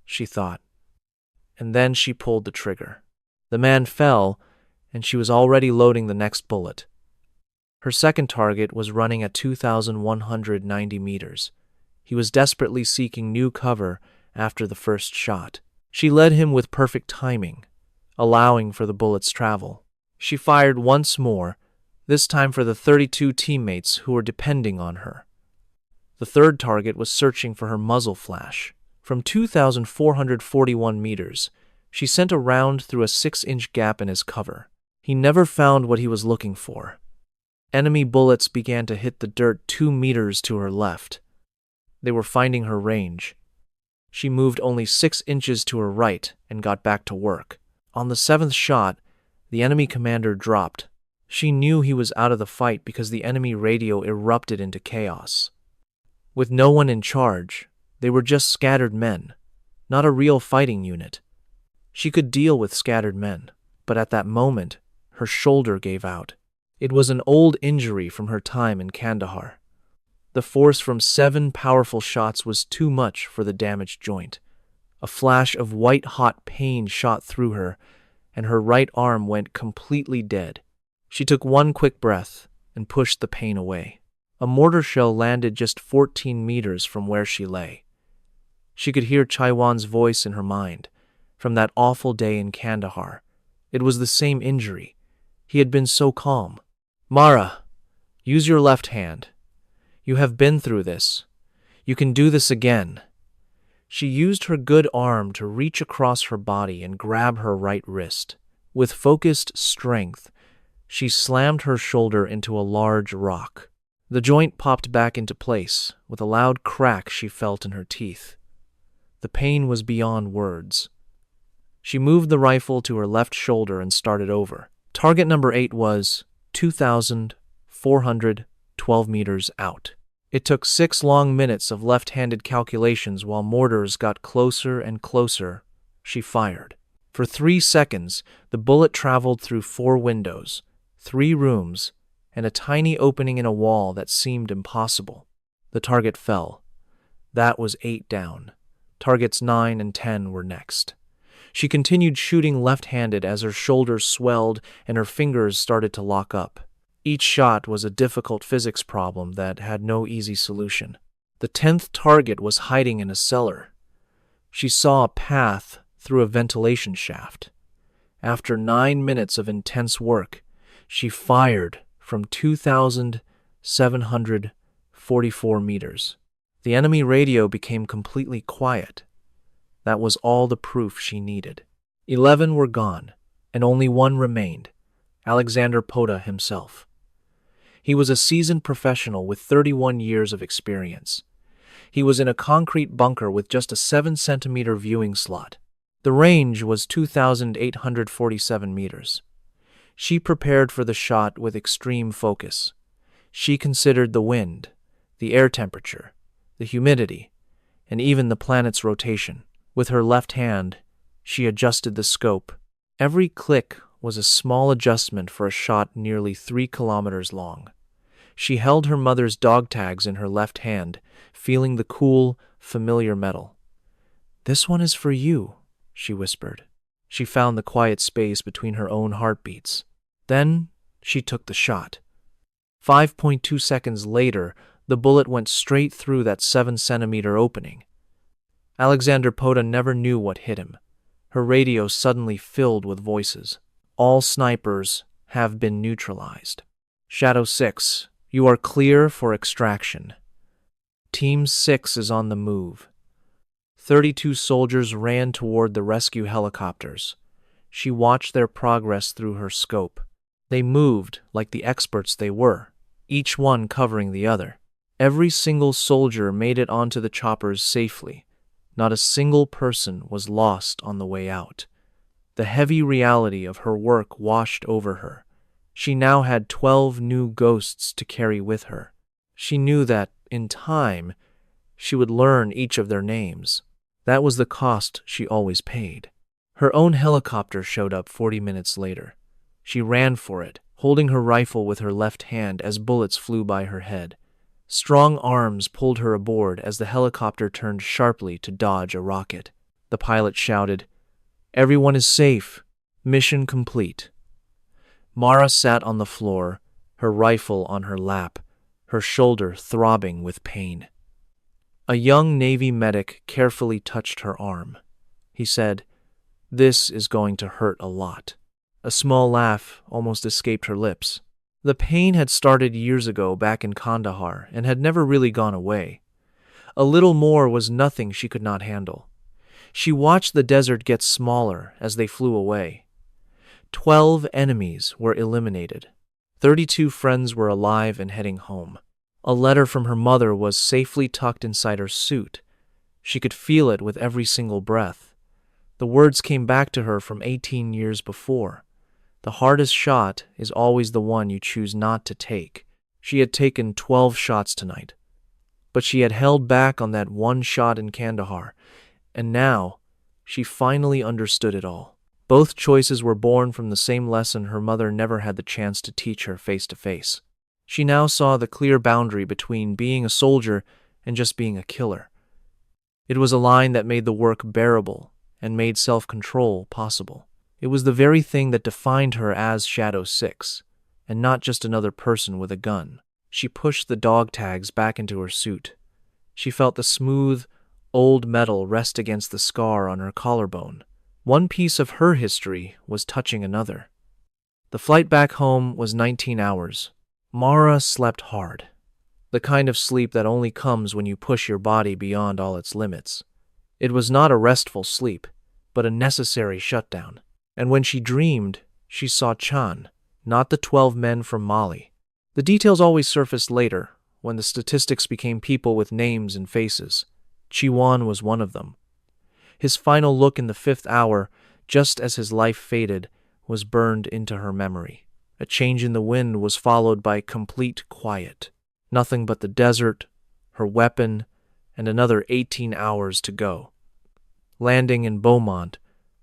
she thought. And then she pulled the trigger. The man fell, and she was already loading the next bullet. Her second target was running at 2,190 meters. He was desperately seeking new cover after the first shot. She led him with perfect timing, allowing for the bullet's travel. She fired once more, this time for the 32 teammates who were depending on her. The third target was searching for her muzzle flash. From 2,441 meters, she sent a round through a 6-inch gap in his cover. He never found what he was looking for. Enemy bullets began to hit the dirt 2 meters to her left. They were finding her range. She moved only 6 inches to her right and got back to work. On the 7th shot, the enemy commander dropped. She knew he was out of the fight because the enemy radio erupted into chaos. With no one in charge, they were just scattered men, not a real fighting unit. She could deal with scattered men, but at that moment, her shoulder gave out. It was an old injury from her time in Kandahar. The force from 7 powerful shots was too much for the damaged joint. A flash of white-hot pain shot through her, and her right arm went completely dead. She took one quick breath and pushed the pain away. A mortar shell landed just 14 meters from where she lay. She could hear Chaiwan's voice in her mind, from that awful day in Kandahar. It was the same injury. He had been so calm. Mara, use your left hand. You have been through this. You can do this again. She used her good arm to reach across her body and grab her right wrist. With focused strength, she slammed her shoulder into a large rock. The joint popped back into place with a loud crack she felt in her teeth. The pain was beyond words. She moved the rifle to her left shoulder and started over. Target number 8 was 2,412 meters out. It took 6 long minutes of left-handed calculations while mortars got closer and closer. She fired. For 3 seconds, the bullet traveled through 4 windows, 3 rooms, and a tiny opening in a wall that seemed impossible. The target fell. That was 8 down. Targets 9 and 10 were next. She continued shooting left-handed as her shoulders swelled and her fingers started to lock up. Each shot was a difficult physics problem that had no easy solution. The 10th target was hiding in a cellar. She saw a path through a ventilation shaft. After 9 minutes of intense work, she fired from 2,744 meters. The enemy radio became completely quiet. That was all the proof she needed. 11 were gone, and only 1 remained, Alexander Pota himself. He was a seasoned professional with 31 years of experience. He was in a concrete bunker with just a 7-centimeter viewing slot. The range was 2,847 meters. She prepared for the shot with extreme focus. She considered the wind, the air temperature, the humidity, and even the planet's rotation. With her left hand, she adjusted the scope. Every click was a small adjustment for a shot nearly 3 kilometers long. She held her mother's dog tags in her left hand, feeling the cool, familiar metal. "This one is for you," she whispered. She found the quiet space between her own heartbeats. Then she took the shot. 5.2 seconds later, the bullet went straight through that 7-centimeter opening. Alexander Pota never knew what hit him. Her radio suddenly filled with voices. "All snipers have been neutralized. Shadow 6, you are clear for extraction. Team 6 is on the move." 32 soldiers ran toward the rescue helicopters. She watched their progress through her scope. They moved like the experts they were, each one covering the other. Every single soldier made it onto the choppers safely. Not a single person was lost on the way out. The heavy reality of her work washed over her. She now had 12 new ghosts to carry with her. She knew that, in time, she would learn each of their names. That was the cost she always paid. Her own helicopter showed up 40 minutes later. She ran for it, holding her rifle with her left hand as bullets flew by her head. Strong arms pulled her aboard as the helicopter turned sharply to dodge a rocket. The pilot shouted, "Everyone is safe. Mission complete." Mara sat on the floor, her rifle on her lap, her shoulder throbbing with pain. A young Navy medic carefully touched her arm. He said, "This is going to hurt a lot." A small laugh almost escaped her lips. The pain had started years ago back in Kandahar and had never really gone away. A little more was nothing she could not handle. She watched the desert get smaller as they flew away. 12 enemies were eliminated. 32 friends were alive and heading home. A letter from her mother was safely tucked inside her suit. She could feel it with every single breath. The words came back to her from 18 years before. The hardest shot is always the one you choose not to take. She had taken 12 shots tonight, but she had held back on that one shot in Kandahar, and now she finally understood it all. Both choices were born from the same lesson her mother never had the chance to teach her face to face. She now saw the clear boundary between being a soldier and just being a killer. It was a line that made the work bearable and made self-control possible. It was the very thing that defined her as Shadow 6, and not just another person with a gun. She pushed the dog tags back into her suit. She felt the smooth, old metal rest against the scar on her collarbone. One piece of her history was touching another. The flight back home was 19 hours. Mara slept hard, the kind of sleep that only comes when you push your body beyond all its limits. It was not a restful sleep, but a necessary shutdown. And when she dreamed, she saw Chan, not the 12 men from Mali. The details always surfaced later, when the statistics became people with names and faces. Chiwan was one of them. His final look in the 5th hour, just as his life faded, was burned into her memory. A change in the wind was followed by complete quiet. Nothing but the desert, her weapon, and another 18 hours to go. Landing in Beaumont,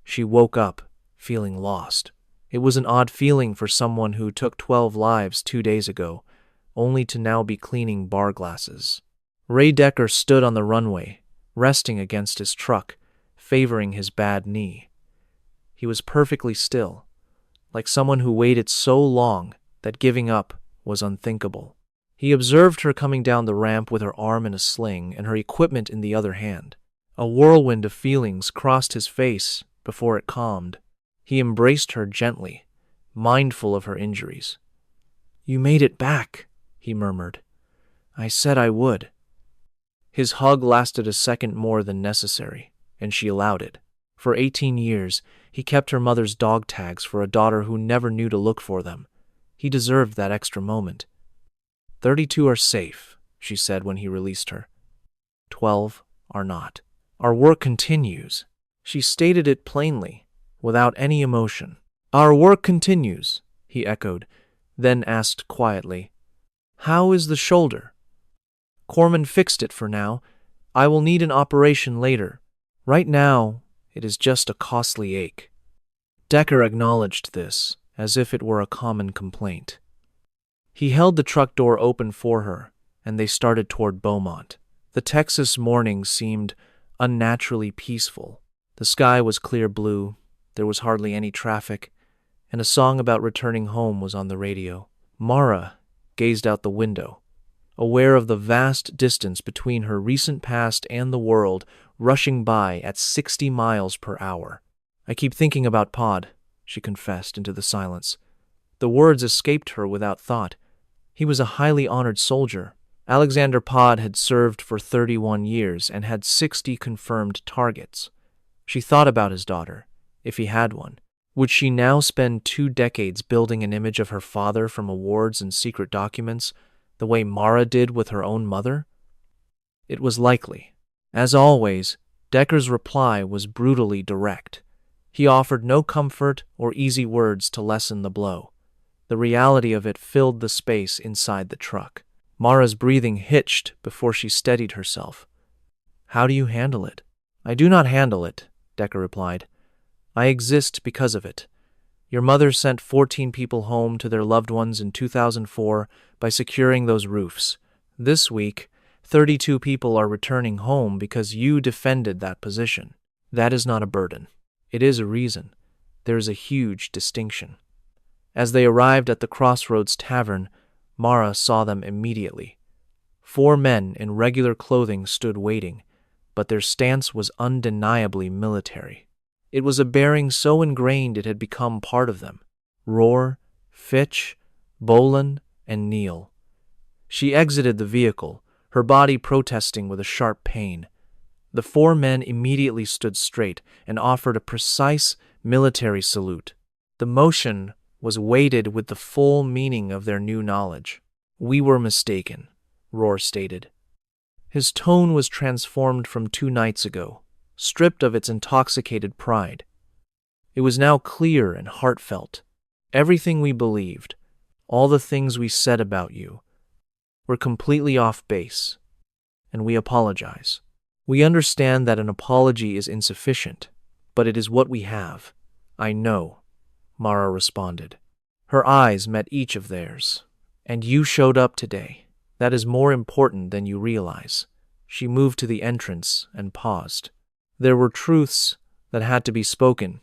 She woke up, feeling lost. It was an odd feeling for someone who took 12 lives 2 days ago, only to now be cleaning bar glasses. Ray Decker stood on the runway, resting against his truck, favoring his bad knee. He was perfectly still, like someone who waited so long that giving up was unthinkable. He observed her coming down the ramp with her arm in a sling and her equipment in the other hand. A whirlwind of feelings crossed his face before it calmed. He embraced her gently, mindful of her injuries. "You made it back," he murmured. "I said I would." His hug lasted a second more than necessary, and she allowed it. For 18 years, he kept her mother's dog tags for a daughter who never knew to look for them. He deserved that extra moment. 32 are safe, she said when he released her. 12 are not. Our work continues. She stated it plainly, without any emotion. Our work continues, he echoed, then asked quietly, "How is the shoulder?" "Corman fixed it for now. I will need an operation later. Right now, it is just a costly ache." Decker acknowledged this, as if it were a common complaint. He held the truck door open for her, and they started toward Beaumont. The Texas morning seemed unnaturally peaceful. The sky was clear blue, there was hardly any traffic, and a song about returning home was on the radio. Mara gazed out the window, aware of the vast distance between her recent past and the world rushing by at 60 miles per hour. "I keep thinking about Pod," she confessed into the silence. The words escaped her without thought. He was a highly honored soldier. Alexander Pod had served for 31 years and had 60 confirmed targets. She thought about his daughter, if he had one. Would she now spend 2 decades building an image of her father from awards and secret documents, the way Mara did with her own mother? It was likely. As always, Decker's reply was brutally direct. He offered no comfort or easy words to lessen the blow. The reality of it filled the space inside the truck. Mara's breathing hitched before she steadied herself. "How do you handle it?" "I do not handle it," Decker replied. "I exist because of it. Your mother sent 14 people home to their loved ones in 2004 by securing those roofs. This week, 32 people are returning home because you defended that position. That is not a burden. It is a reason. There is a huge distinction." As they arrived at the Crossroads Tavern, Mara saw them immediately. 4 men in regular clothing stood waiting, but their stance was undeniably military. It was a bearing so ingrained it had become part of them. Rohr, Fitch, Boland, and Neal. She exited the vehicle, her body protesting with a sharp pain. The 4 men immediately stood straight and offered a precise military salute. The motion was weighted with the full meaning of their new knowledge. "We were mistaken," Rohr stated. His tone was transformed from 2 nights ago, stripped of its intoxicated pride. It was now clear and heartfelt. "Everything we believed, all the things we said about you, were completely off base, and we apologize. We understand that an apology is insufficient, but it is what we have. I know," Mara responded. Her eyes met each of theirs. "And you showed up today. That is more important than you realize." She moved to the entrance and paused. There were truths that had to be spoken,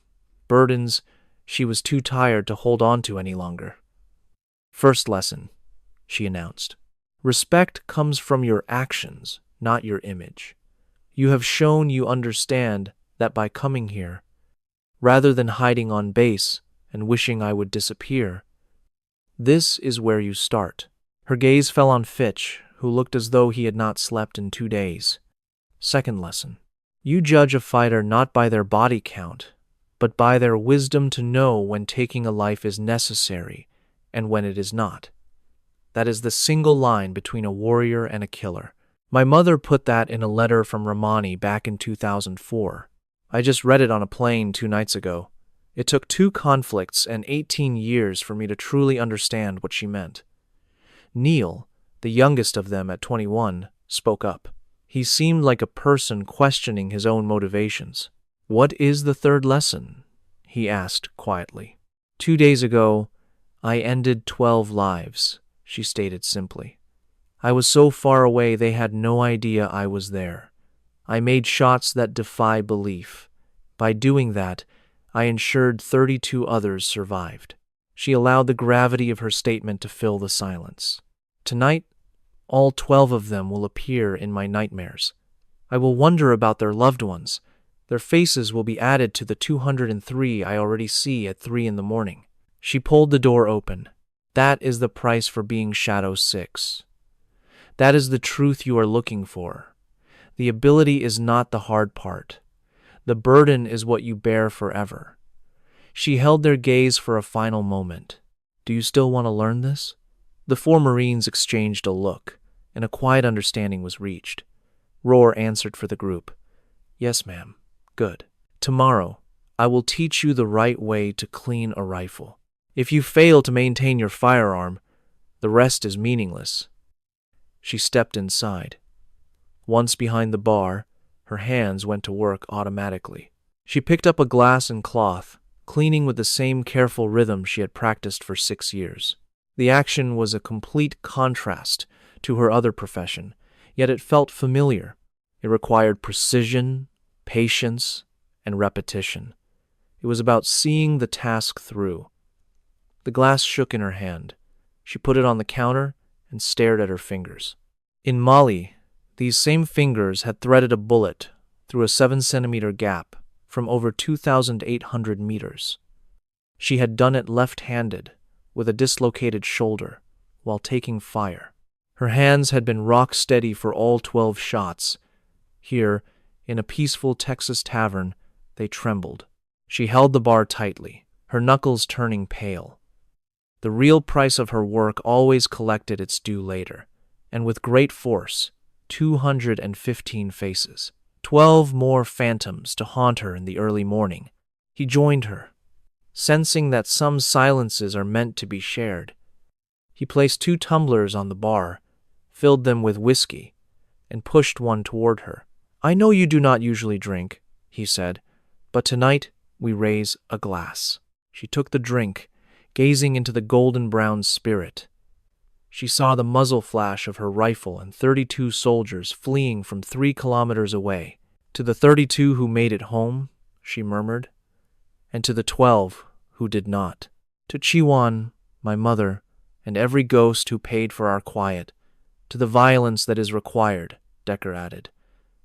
burdens she was too tired to hold on to any longer. "First lesson," she announced. "Respect comes from your actions, not your image. You have shown you understand that by coming here, rather than hiding on base and wishing I would disappear, this is where you start." Her gaze fell on Fitch, who looked as though he had not slept in 2 days. "Second lesson. You judge a fighter not by their body count, but by their wisdom to know when taking a life is necessary and when it is not. That is the single line between a warrior and a killer. My mother put that in a letter from Romani back in 2004. I just read it on a plane 2 nights ago. It took 2 conflicts and 18 years for me to truly understand what she meant." Neal, the youngest of them at 21, spoke up. He seemed like a person questioning his own motivations. "What is the third lesson?" he asked quietly. "2 days ago, I ended 12 lives," she stated simply. "I was so far away they had no idea I was there. I made shots that defy belief. By doing that, I ensured 32 others survived." She allowed the gravity of her statement to fill the silence. "Tonight, all 12 of them will appear in my nightmares. I will wonder about their loved ones. Their faces will be added to the 203 I already see at 3 in the morning." She pulled the door open. "That is the price for being Shadow 6. That is the truth you are looking for. The ability is not the hard part. The burden is what you bear forever." She held their gaze for a final moment. "Do you still want to learn this?" The 4 Marines exchanged a look, and a quiet understanding was reached. Roar answered for the group. "Yes, ma'am. Good. Tomorrow, I will teach you the right way to clean a rifle. If you fail to maintain your firearm, the rest is meaningless." She stepped inside. Once behind the bar, her hands went to work automatically. She picked up a glass and cloth, cleaning with the same careful rhythm she had practiced for 6 years. The action was a complete contrast to her other profession, yet it felt familiar. It required precision, patience, and repetition. It was about seeing the task through. The glass shook in her hand. She put it on the counter and stared at her fingers. In Mali, these same fingers had threaded a bullet through a 7-centimeter gap from over 2,800 meters. She had done it left-handed, with a dislocated shoulder, while taking fire. Her hands had been rock-steady for all 12 shots. Here, in a peaceful Texas tavern, they trembled. She held the bar tightly, her knuckles turning pale. The real price of her work always collected its due later, and with great force, 215 faces. 12 more phantoms to haunt her in the early morning. He joined her, sensing that some silences are meant to be shared. He placed 2 tumblers on the bar, filled them with whiskey, and pushed one toward her. "I know you do not usually drink," he said, "but tonight we raise a glass." She took the drink, gazing into the golden-brown spirit. She saw the muzzle flash of her rifle and 32 soldiers fleeing from 3 kilometers away. "To the 32 who made it home," she murmured, "and to the 12 who did not. To Chiwan, my mother, and every ghost who paid for our quiet. To the violence that is required," Decker added,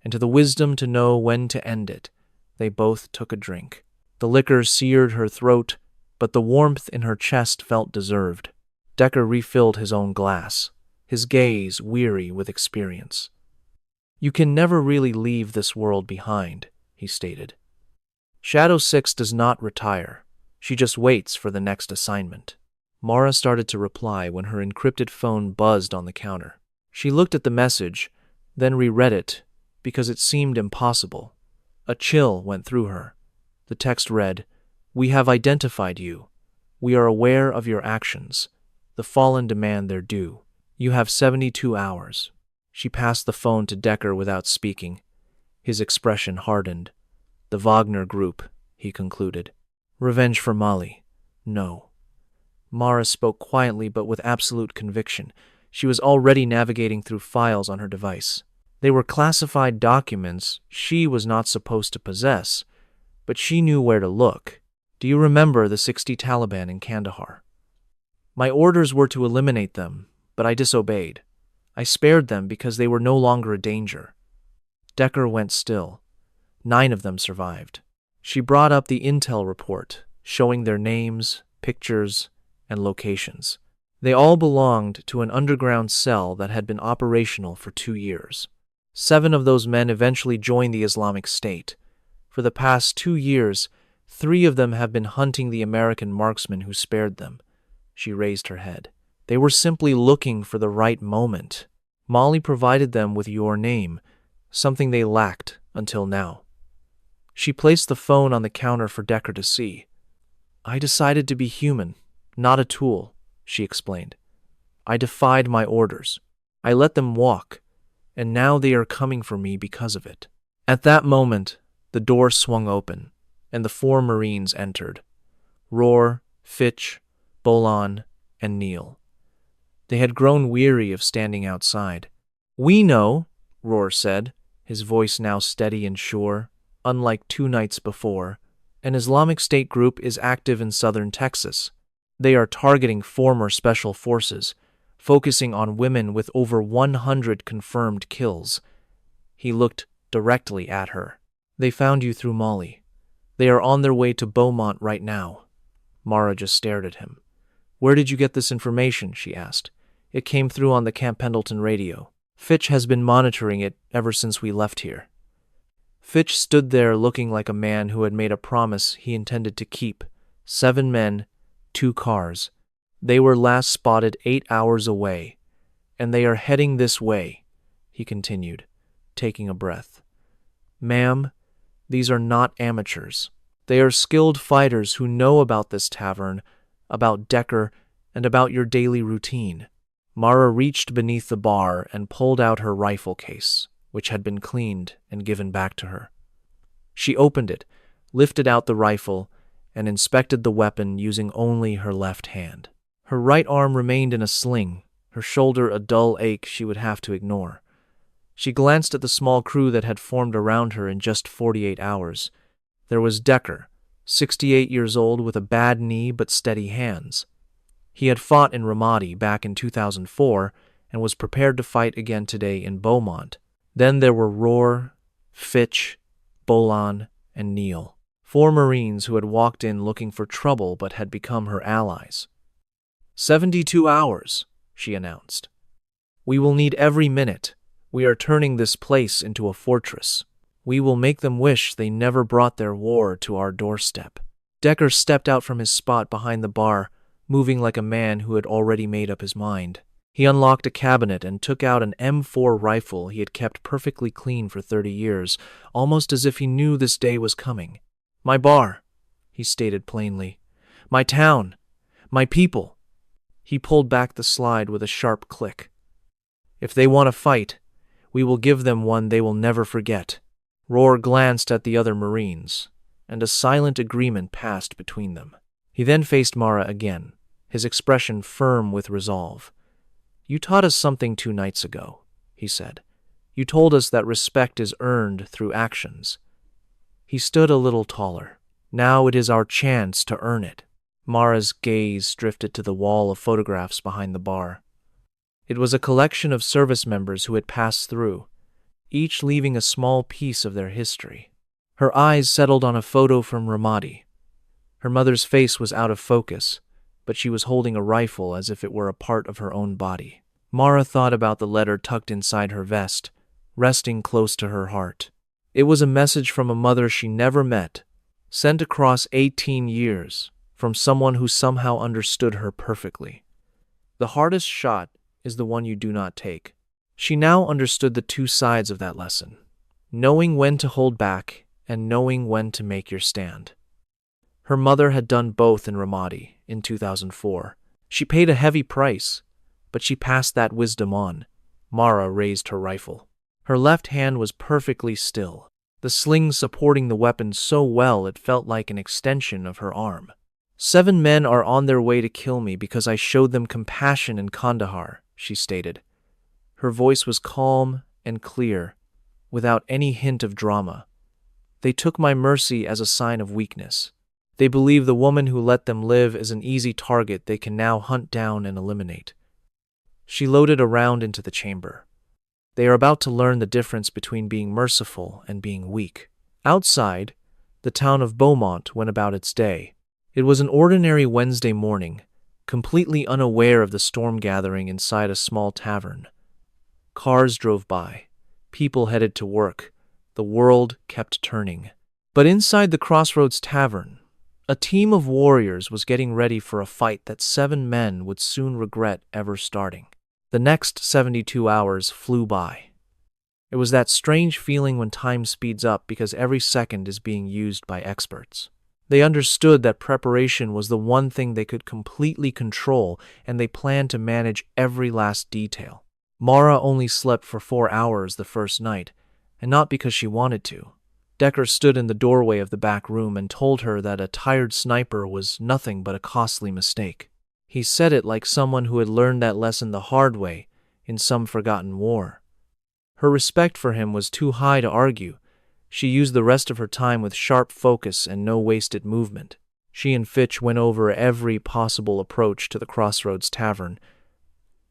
"and to the wisdom to know when to end it." They both took a drink. The liquor seared her throat, but the warmth in her chest felt deserved. Decker refilled his own glass, his gaze weary with experience. "You can never really leave this world behind," he stated. "Shadow 6 does not retire. She just waits for the next assignment." Mara started to reply when her encrypted phone buzzed on the counter. She looked at the message, then reread it because it seemed impossible. A chill went through her. The text read, "We have identified you. We are aware of your actions. The fallen demand their due. You have 72 hours. She passed the phone to Decker without speaking. His expression hardened. "The Wagner Group," he concluded. "Revenge for Mali." "No." Mara spoke quietly but with absolute conviction. She was already navigating through files on her device. They were classified documents she was not supposed to possess, but she knew where to look. "Do you remember the 60 Taliban in Kandahar? My orders were to eliminate them, but I disobeyed. I spared them because they were no longer a danger." Decker went still. 9 of them survived. She brought up the intel report, showing their names, pictures, and locations. They all belonged to an underground cell that had been operational for 2 years. 7 of those men eventually joined the Islamic State. For the past 2 years, 3 of them have been hunting the American marksmen who spared them. She raised her head. "They were simply looking for the right moment. Molly provided them with your name, something they lacked until now." She placed the phone on the counter for Decker to see. "I decided to be human, not a tool," she explained. "I defied my orders. I let them walk, and now they are coming for me because of it." At that moment, The door swung open, and the 4 Marines entered. Roar, Fitch, Bolan, and Neil. They had grown weary of standing outside. "We know," Roar said, his voice now steady and sure, unlike 2 nights before. "An Islamic State group is active in southern Texas. They are targeting former special forces, focusing on women with over 100 confirmed kills." He looked directly at her. "They found you through Molly. They are on their way to Beaumont right now." Mara just stared at him. "Where did you get this information?" she asked. "It came through on the Camp Pendleton radio. Fitch has been monitoring it ever since we left here." Fitch stood there looking like a man who had made a promise he intended to keep. 7 men, 2 cars. "They were last spotted 8 hours away, and they are heading this way," he continued, taking a breath. "Ma'am, these are not amateurs. They are skilled fighters who know about this tavern, about Decker, and about your daily routine." Mara reached beneath the bar and pulled out her rifle case, which had been cleaned and given back to her. She opened it, lifted out the rifle, and inspected the weapon using only her left hand. Her right arm remained in a sling, her shoulder a dull ache she would have to ignore. She glanced at the small crew that had formed around her in just 48 hours. There was Decker, 68 years old with a bad knee but steady hands. He had fought in Ramadi back in 2004 and was prepared to fight again today in Beaumont. Then there were Roar, Fitch, Bolan, and Neil, 4 Marines who had walked in looking for trouble but had become her allies. 72 hours, she announced. "We will need every minute. We are turning this place into a fortress. We will make them wish they never brought their war to our doorstep." Decker stepped out from his spot behind the bar, moving like a man who had already made up his mind. He unlocked a cabinet and took out an M4 rifle he had kept perfectly clean for 30 years, almost as if he knew this day was coming. "My bar," he stated plainly. "My town. My people." He pulled back the slide with a sharp click. "If they want to fight, we will give them one they will never forget." Roar glanced at the other Marines, and a silent agreement passed between them. He then faced Mara again, his expression firm with resolve. "You taught us something 2 nights ago," he said. "You told us that respect is earned through actions." He stood a little taller. "Now it is our chance to earn it." Mara's gaze drifted to the wall of photographs behind the bar. It was a collection of service members who had passed through, each leaving a small piece of their history. Her eyes settled on a photo from Ramadi. Her mother's face was out of focus, but she was holding a rifle as if it were a part of her own body. Mara thought about the letter tucked inside her vest, resting close to her heart. It was a message from a mother she never met, sent across 18 years, from someone who somehow understood her perfectly. The hardest shot is the one you do not take. She now understood the 2 sides of that lesson, knowing when to hold back and knowing when to make your stand. Her mother had done both in Ramadi in 2004. She paid a heavy price, but she passed that wisdom on. Mara raised her rifle. Her left hand was perfectly still, the sling supporting the weapon so well it felt like an extension of her arm. 7 men are on their way to kill me because I showed them compassion in Kandahar, she stated. Her voice was calm and clear, without any hint of drama. They took my mercy as a sign of weakness. They believe the woman who let them live is an easy target they can now hunt down and eliminate. She loaded a round into the chamber. They are about to learn the difference between being merciful and being weak. Outside, the town of Beaumont went about its day. It was an ordinary Wednesday morning, completely unaware of the storm gathering inside a small tavern. Cars drove by. People headed to work. The world kept turning. But inside the Crossroads Tavern, a team of warriors was getting ready for a fight that 7 men would soon regret ever starting. The next 72 hours flew by. It was that strange feeling when time speeds up because every second is being used by experts. They understood that preparation was the one thing they could completely control, and they planned to manage every last detail. Mara only slept for 4 hours the first night, and not because she wanted to. Decker stood in the doorway of the back room and told her that a tired sniper was nothing but a costly mistake. He said it like someone who had learned that lesson the hard way in some forgotten war. Her respect for him was too high to argue. She used the rest of her time with sharp focus and no wasted movement. She and Fitch went over every possible approach to the Crossroads Tavern.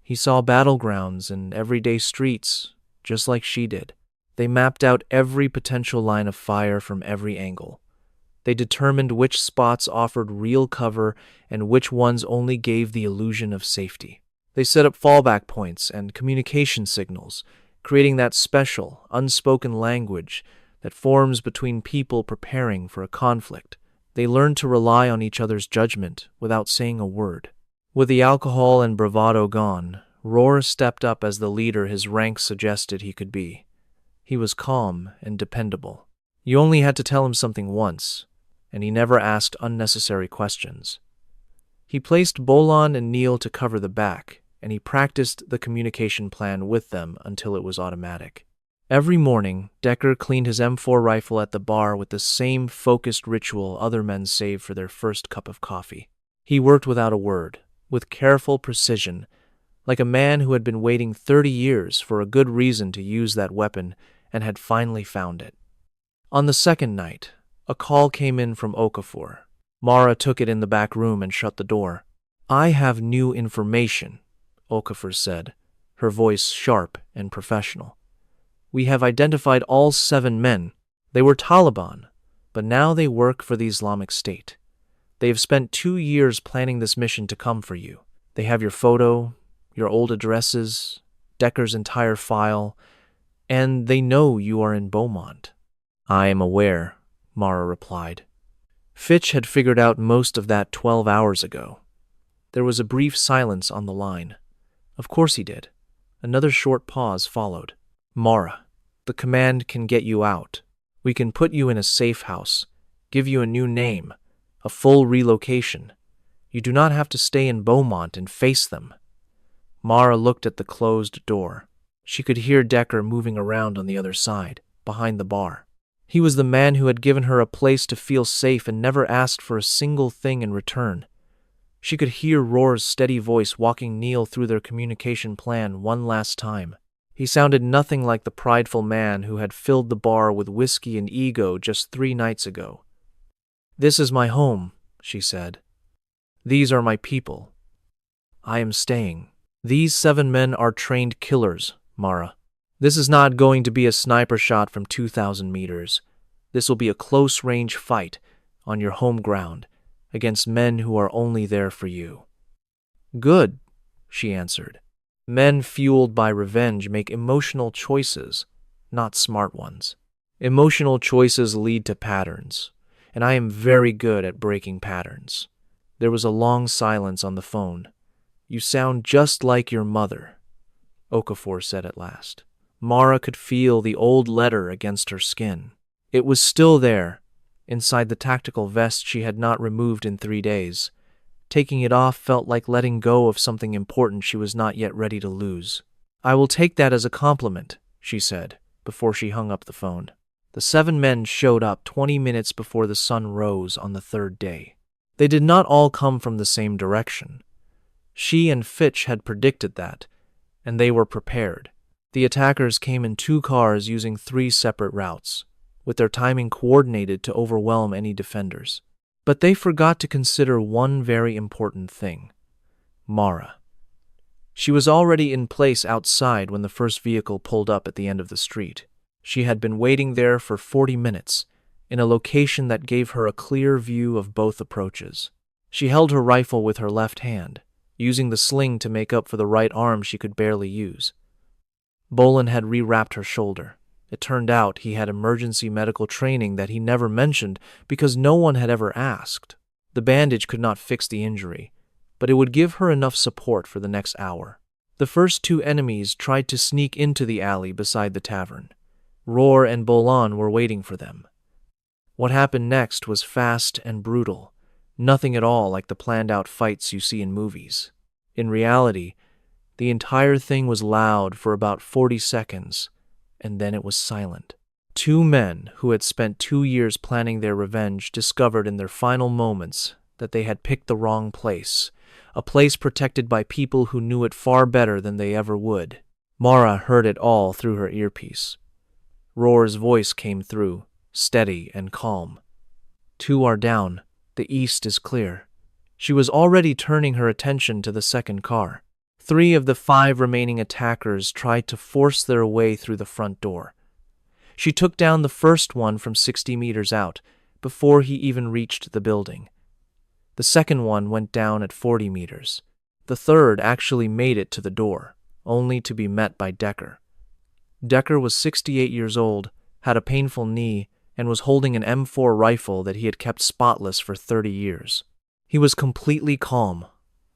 He saw battlegrounds and everyday streets, just like she did. They mapped out every potential line of fire from every angle. They determined which spots offered real cover and which ones only gave the illusion of safety. They set up fallback points and communication signals, creating that special, unspoken language that forms between people preparing for a conflict. They learned to rely on each other's judgment without saying a word. With the alcohol and bravado gone, Rohr stepped up as the leader his rank suggested he could be. He was calm and dependable. You only had to tell him something once, and he never asked unnecessary questions. He placed Bolan and Neil to cover the back, and he practiced the communication plan with them until it was automatic. Every morning, Decker cleaned his M4 rifle at the bar with the same focused ritual other men save for their first cup of coffee. He worked without a word, with careful precision, like a man who had been waiting 30 years for a good reason to use that weapon and had finally found it. On the second night, a call came in from Okafor. Mara took it in the back room and shut the door. "I have new information," Okafor said, her voice sharp and professional. "We have identified all 7 men. They were Taliban, but now they work for the Islamic State. They have spent 2 years planning this mission to come for you. They have your photo, your old addresses, Decker's entire file, and they know you are in Beaumont." "I am aware," Mara replied. Fitch had figured out most of that 12 hours ago. There was a brief silence on the line. Of course he did. Another short pause followed. "Mara, the command can get you out. We can put you in a safe house, give you a new name, a full relocation. You do not have to stay in Beaumont and face them." Mara looked at the closed door. She could hear Decker moving around on the other side, behind the bar. He was the man who had given her a place to feel safe and never asked for a single thing in return. She could hear Rohr's steady voice walking Neil through their communication plan one last time. He sounded nothing like the prideful man who had filled the bar with whiskey and ego just 3 nights ago. "This is my home," she said. "These are my people. I am staying. These 7 men are trained killers, Mara. This is not going to be a sniper shot from 2,000 meters. This will be a close-range fight on your home ground against men who are only there for you." "Good," she answered. "Men fueled by revenge make emotional choices, not smart ones. Emotional choices lead to patterns, and I am very good at breaking patterns." There was a long silence on the phone. "You sound just like your mother," Okafor said at last. Mara could feel the old letter against her skin. It was still there, inside the tactical vest she had not removed in 3 days. Taking it off felt like letting go of something important she was not yet ready to lose. "I will take that as a compliment," she said, before she hung up the phone. The 7 men showed up 20 minutes before the sun rose on the 3rd day. They did not all come from the same direction. She and Fitch had predicted that, and they were prepared. The attackers came in 2 cars using 3 separate routes, with their timing coordinated to overwhelm any defenders. But they forgot to consider one very important thing: Mara. She was already in place outside when the first vehicle pulled up at the end of the street. She had been waiting there for 40 minutes, in a location that gave her a clear view of both approaches. She held her rifle with her left hand, using the sling to make up for the right arm she could barely use. Bolan had rewrapped her shoulder. It turned out he had emergency medical training that he never mentioned because no one had ever asked. The bandage could not fix the injury, but it would give her enough support for the next hour. The first 2 enemies tried to sneak into the alley beside the tavern. Rohr and Bolan were waiting for them. What happened next was fast and brutal, nothing at all like the planned-out fights you see in movies. In reality, the entire thing was loud for about 40 seconds, and then it was silent. Two men who had spent 2 years planning their revenge discovered in their final moments that they had picked the wrong place, a place protected by people who knew it far better than they ever would. Mara heard it all through her earpiece. Roar's voice came through, steady and calm. 2 are down. The east is clear. She was already turning her attention to the second car. 3 of the 5 remaining attackers tried to force their way through the front door. She took down the first one from 60 meters out, before he even reached the building. The second one went down at 40 meters. The third actually made it to the door, only to be met by Decker. Decker was 68 years old, had a painful knee, and was holding an M4 rifle that he had kept spotless for 30 years. He was completely calm,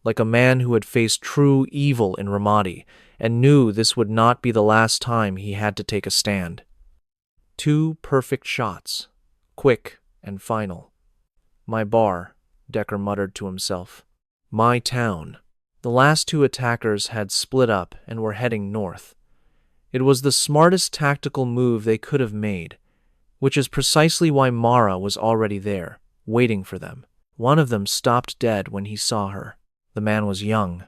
like a man who had faced true evil in Ramadi, and knew this would not be the last time he had to take a stand. 2 perfect shots, quick and final. My bar, Decker muttered to himself. My town. The last 2 attackers had split up and were heading north. It was the smartest tactical move they could have made, which is precisely why Mara was already there, waiting for them. One of them stopped dead when he saw her. The man was young,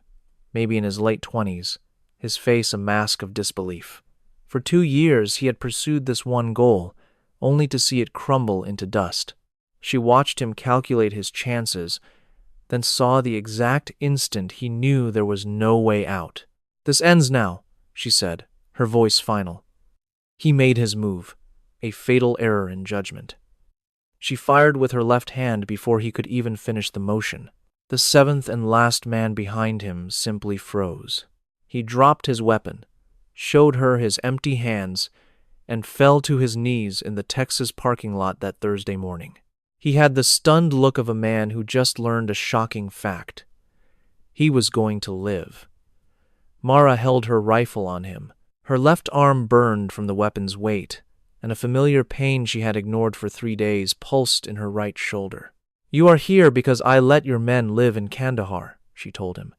maybe in his late 20s, his face a mask of disbelief. For 2 years he had pursued this one goal, only to see it crumble into dust. She watched him calculate his chances, then saw the exact instant he knew there was no way out. This ends now, she said, her voice final. He made his move, a fatal error in judgment. She fired with her left hand before he could even finish the motion. The 7th and last man behind him simply froze. He dropped his weapon, showed her his empty hands, and fell to his knees in the Texas parking lot that Thursday morning. He had the stunned look of a man who just learned a shocking fact. He was going to live. Mara held her rifle on him. Her left arm burned from the weapon's weight, and a familiar pain she had ignored for 3 days pulsed in her right shoulder. You are here because I let your men live in Kandahar, she told him.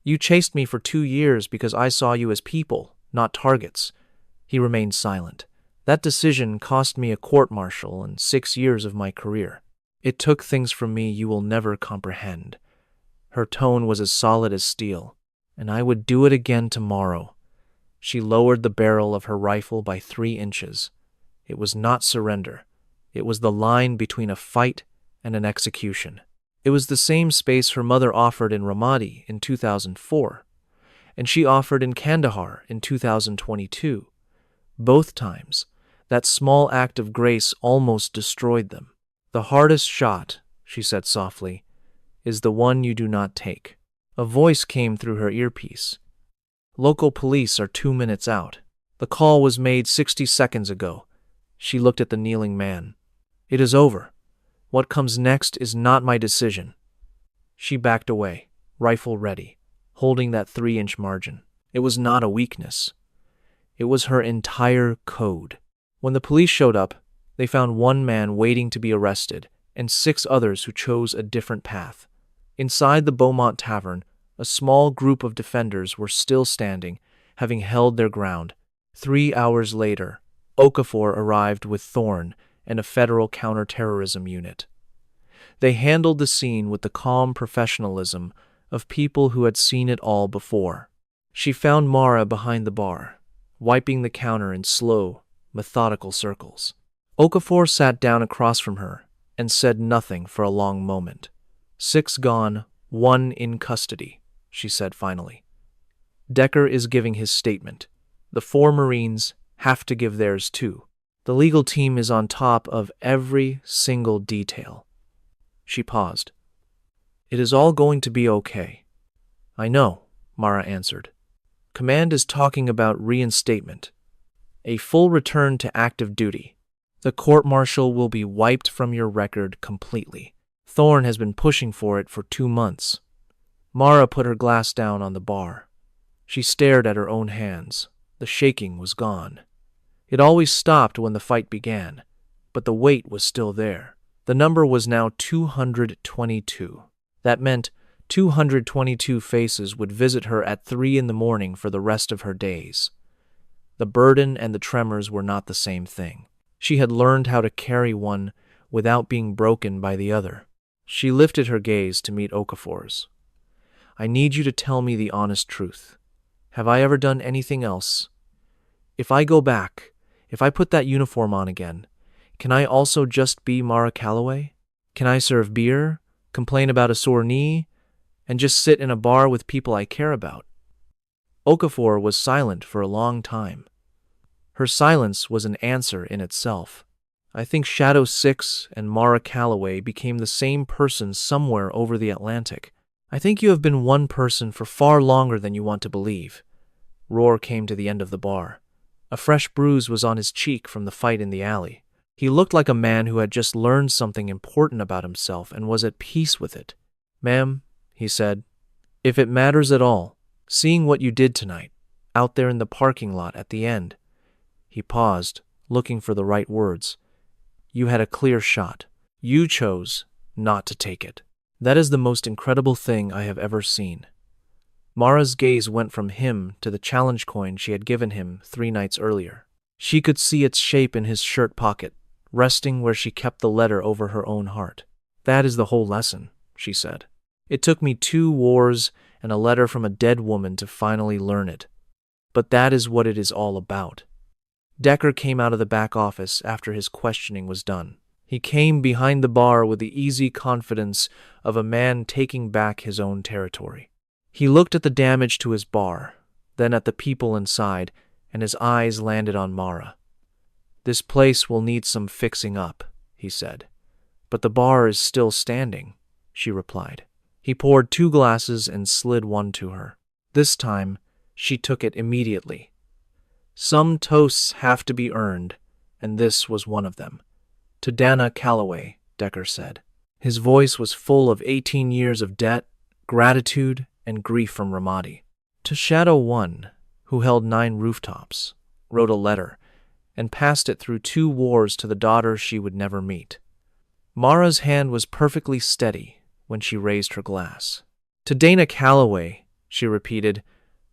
You chased me for 2 years because I saw you as people, not targets. He remained silent. That decision cost me a court-martial and 6 years of my career. It took things from me you will never comprehend. Her tone was as solid as steel. And I would do it again tomorrow. She lowered the barrel of her rifle by 3 inches. It was not surrender. It was the line between a fight and an execution. It was the same space her mother offered in Ramadi in 2004, and she offered in Kandahar in 2022. Both times, that small act of grace almost destroyed them. The hardest shot, she said softly, is the one you do not take. A voice came through her earpiece. Local police are 2 minutes out. The call was made 60 seconds ago. She looked at the kneeling man. It is over. What comes next is not my decision. She backed away, rifle ready, holding that 3-inch margin. It was not a weakness. It was her entire code. When the police showed up, they found 1 man waiting to be arrested and 6 others who chose a different path. Inside the Beaumont Tavern, a small group of defenders were still standing, having held their ground. 3 hours later, Okafor arrived with Thorne and a federal counterterrorism unit. They handled the scene with the calm professionalism of people who had seen it all before. She found Mara behind the bar, wiping the counter in slow, methodical circles. Okafor sat down across from her and said nothing for a long moment. 6 gone, 1 in custody, she said finally. Decker is giving his statement. The 4 Marines have to give theirs too. The legal team is on top of every single detail. She paused. It is all going to be okay. I know, Mara answered. Command is talking about reinstatement. A full return to active duty. The court-martial will be wiped from your record completely. Thorne has been pushing for it for 2 months. Mara put her glass down on the bar. She stared at her own hands. The shaking was gone. It always stopped when the fight began, but the weight was still there. The number was now 222. That meant 222 faces would visit her at 3 in the morning for the rest of her days. The burden and the tremors were not the same thing. She had learned how to carry one without being broken by the other. She lifted her gaze to meet Okafor's. I need you to tell me the honest truth. Have I ever done anything else? If I go back, if I put that uniform on again, can I also just be Mara Calloway? Can I serve beer, complain about a sore knee, and just sit in a bar with people I care about? Okafor was silent for a long time. Her silence was an answer in itself. I think Shadow 6 and Mara Calloway became the same person somewhere over the Atlantic. I think you have been one person for far longer than you want to believe. Roar came to the end of the bar. A fresh bruise was on his cheek from the fight in the alley. He looked like a man who had just learned something important about himself and was at peace with it. Ma'am, he said, if it matters at all, seeing what you did tonight, out there in the parking lot at the end. He paused, looking for the right words. You had a clear shot. You chose not to take it. That is the most incredible thing I have ever seen. Mara's gaze went from him to the challenge coin she had given him 3 nights earlier. She could see its shape in his shirt pocket, resting where she kept the letter over her own heart. That is the whole lesson, she said. It took me 2 wars and a letter from a dead woman to finally learn it. But that is what it is all about. Decker came out of the back office after his questioning was done. He came behind the bar with the easy confidence of a man taking back his own territory. He looked at the damage to his bar, then at the people inside, and his eyes landed on Mara. This place will need some fixing up, he said. But the bar is still standing, she replied. He poured 2 glasses and slid one to her. This time, she took it immediately. Some toasts have to be earned, and this was one of them. To Dana Calloway, Decker said. His voice was full of 18 years of debt, gratitude, and grief from Ramadi. To Shadow 1, who held 9 rooftops, wrote a letter, and passed it through 2 wars to the daughter she would never meet. Mara's hand was perfectly steady when she raised her glass. To Dana Calloway, she repeated,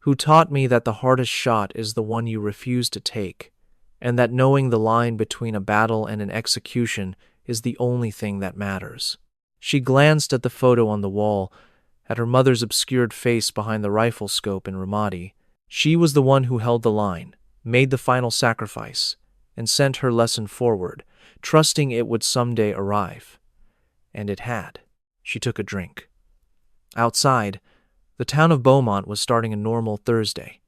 who taught me that the hardest shot is the one you refuse to take, and that knowing the line between a battle and an execution is the only thing that matters. She glanced at the photo on the wall, at her mother's obscured face behind the rifle scope in Ramadi. She was the one who held the line, made the final sacrifice, and sent her lesson forward, trusting it would someday arrive. And it had. She took a drink. Outside, the town of Beaumont was starting a normal Thursday.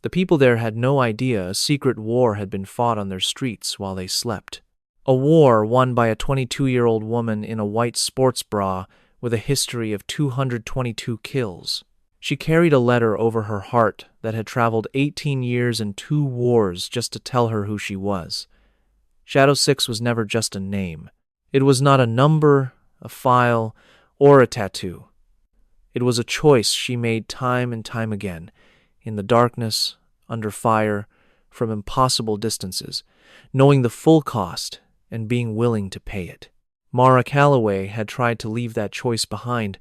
The people there had no idea a secret war had been fought on their streets while they slept. A war won by a 22-year-old woman in a white sports bra with a history of 222 kills. She carried a letter over her heart that had traveled 18 years and 2 wars just to tell her who she was. Shadow 6 was never just a name. It was not a number, a file, or a tattoo. It was a choice she made time and time again, in the darkness, under fire, from impossible distances, knowing the full cost and being willing to pay it. Mara Calloway had tried to leave that choice behind,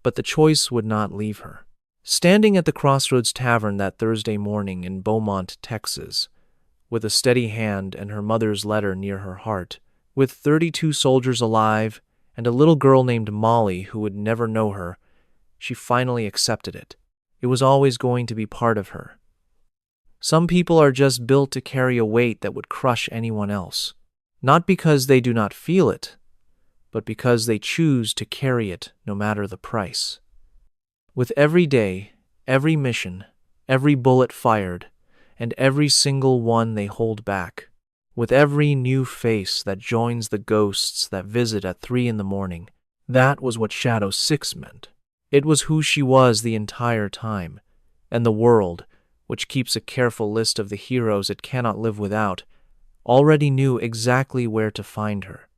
but the choice would not leave her. Standing at the Crossroads Tavern that Thursday morning in Beaumont, Texas, with a steady hand and her mother's letter near her heart, with 32 soldiers alive and a little girl named Molly who would never know her, she finally accepted it. It was always going to be part of her. Some people are just built to carry a weight that would crush anyone else, not because they do not feel it, but because they choose to carry it no matter the price. With every day, every mission, every bullet fired, and every single one they hold back, with every new face that joins the ghosts that visit at 3 a.m, that was what Shadow 6 meant. It was who she was the entire time, and the world, which keeps a careful list of the heroes it cannot live without, already knew exactly where to find her.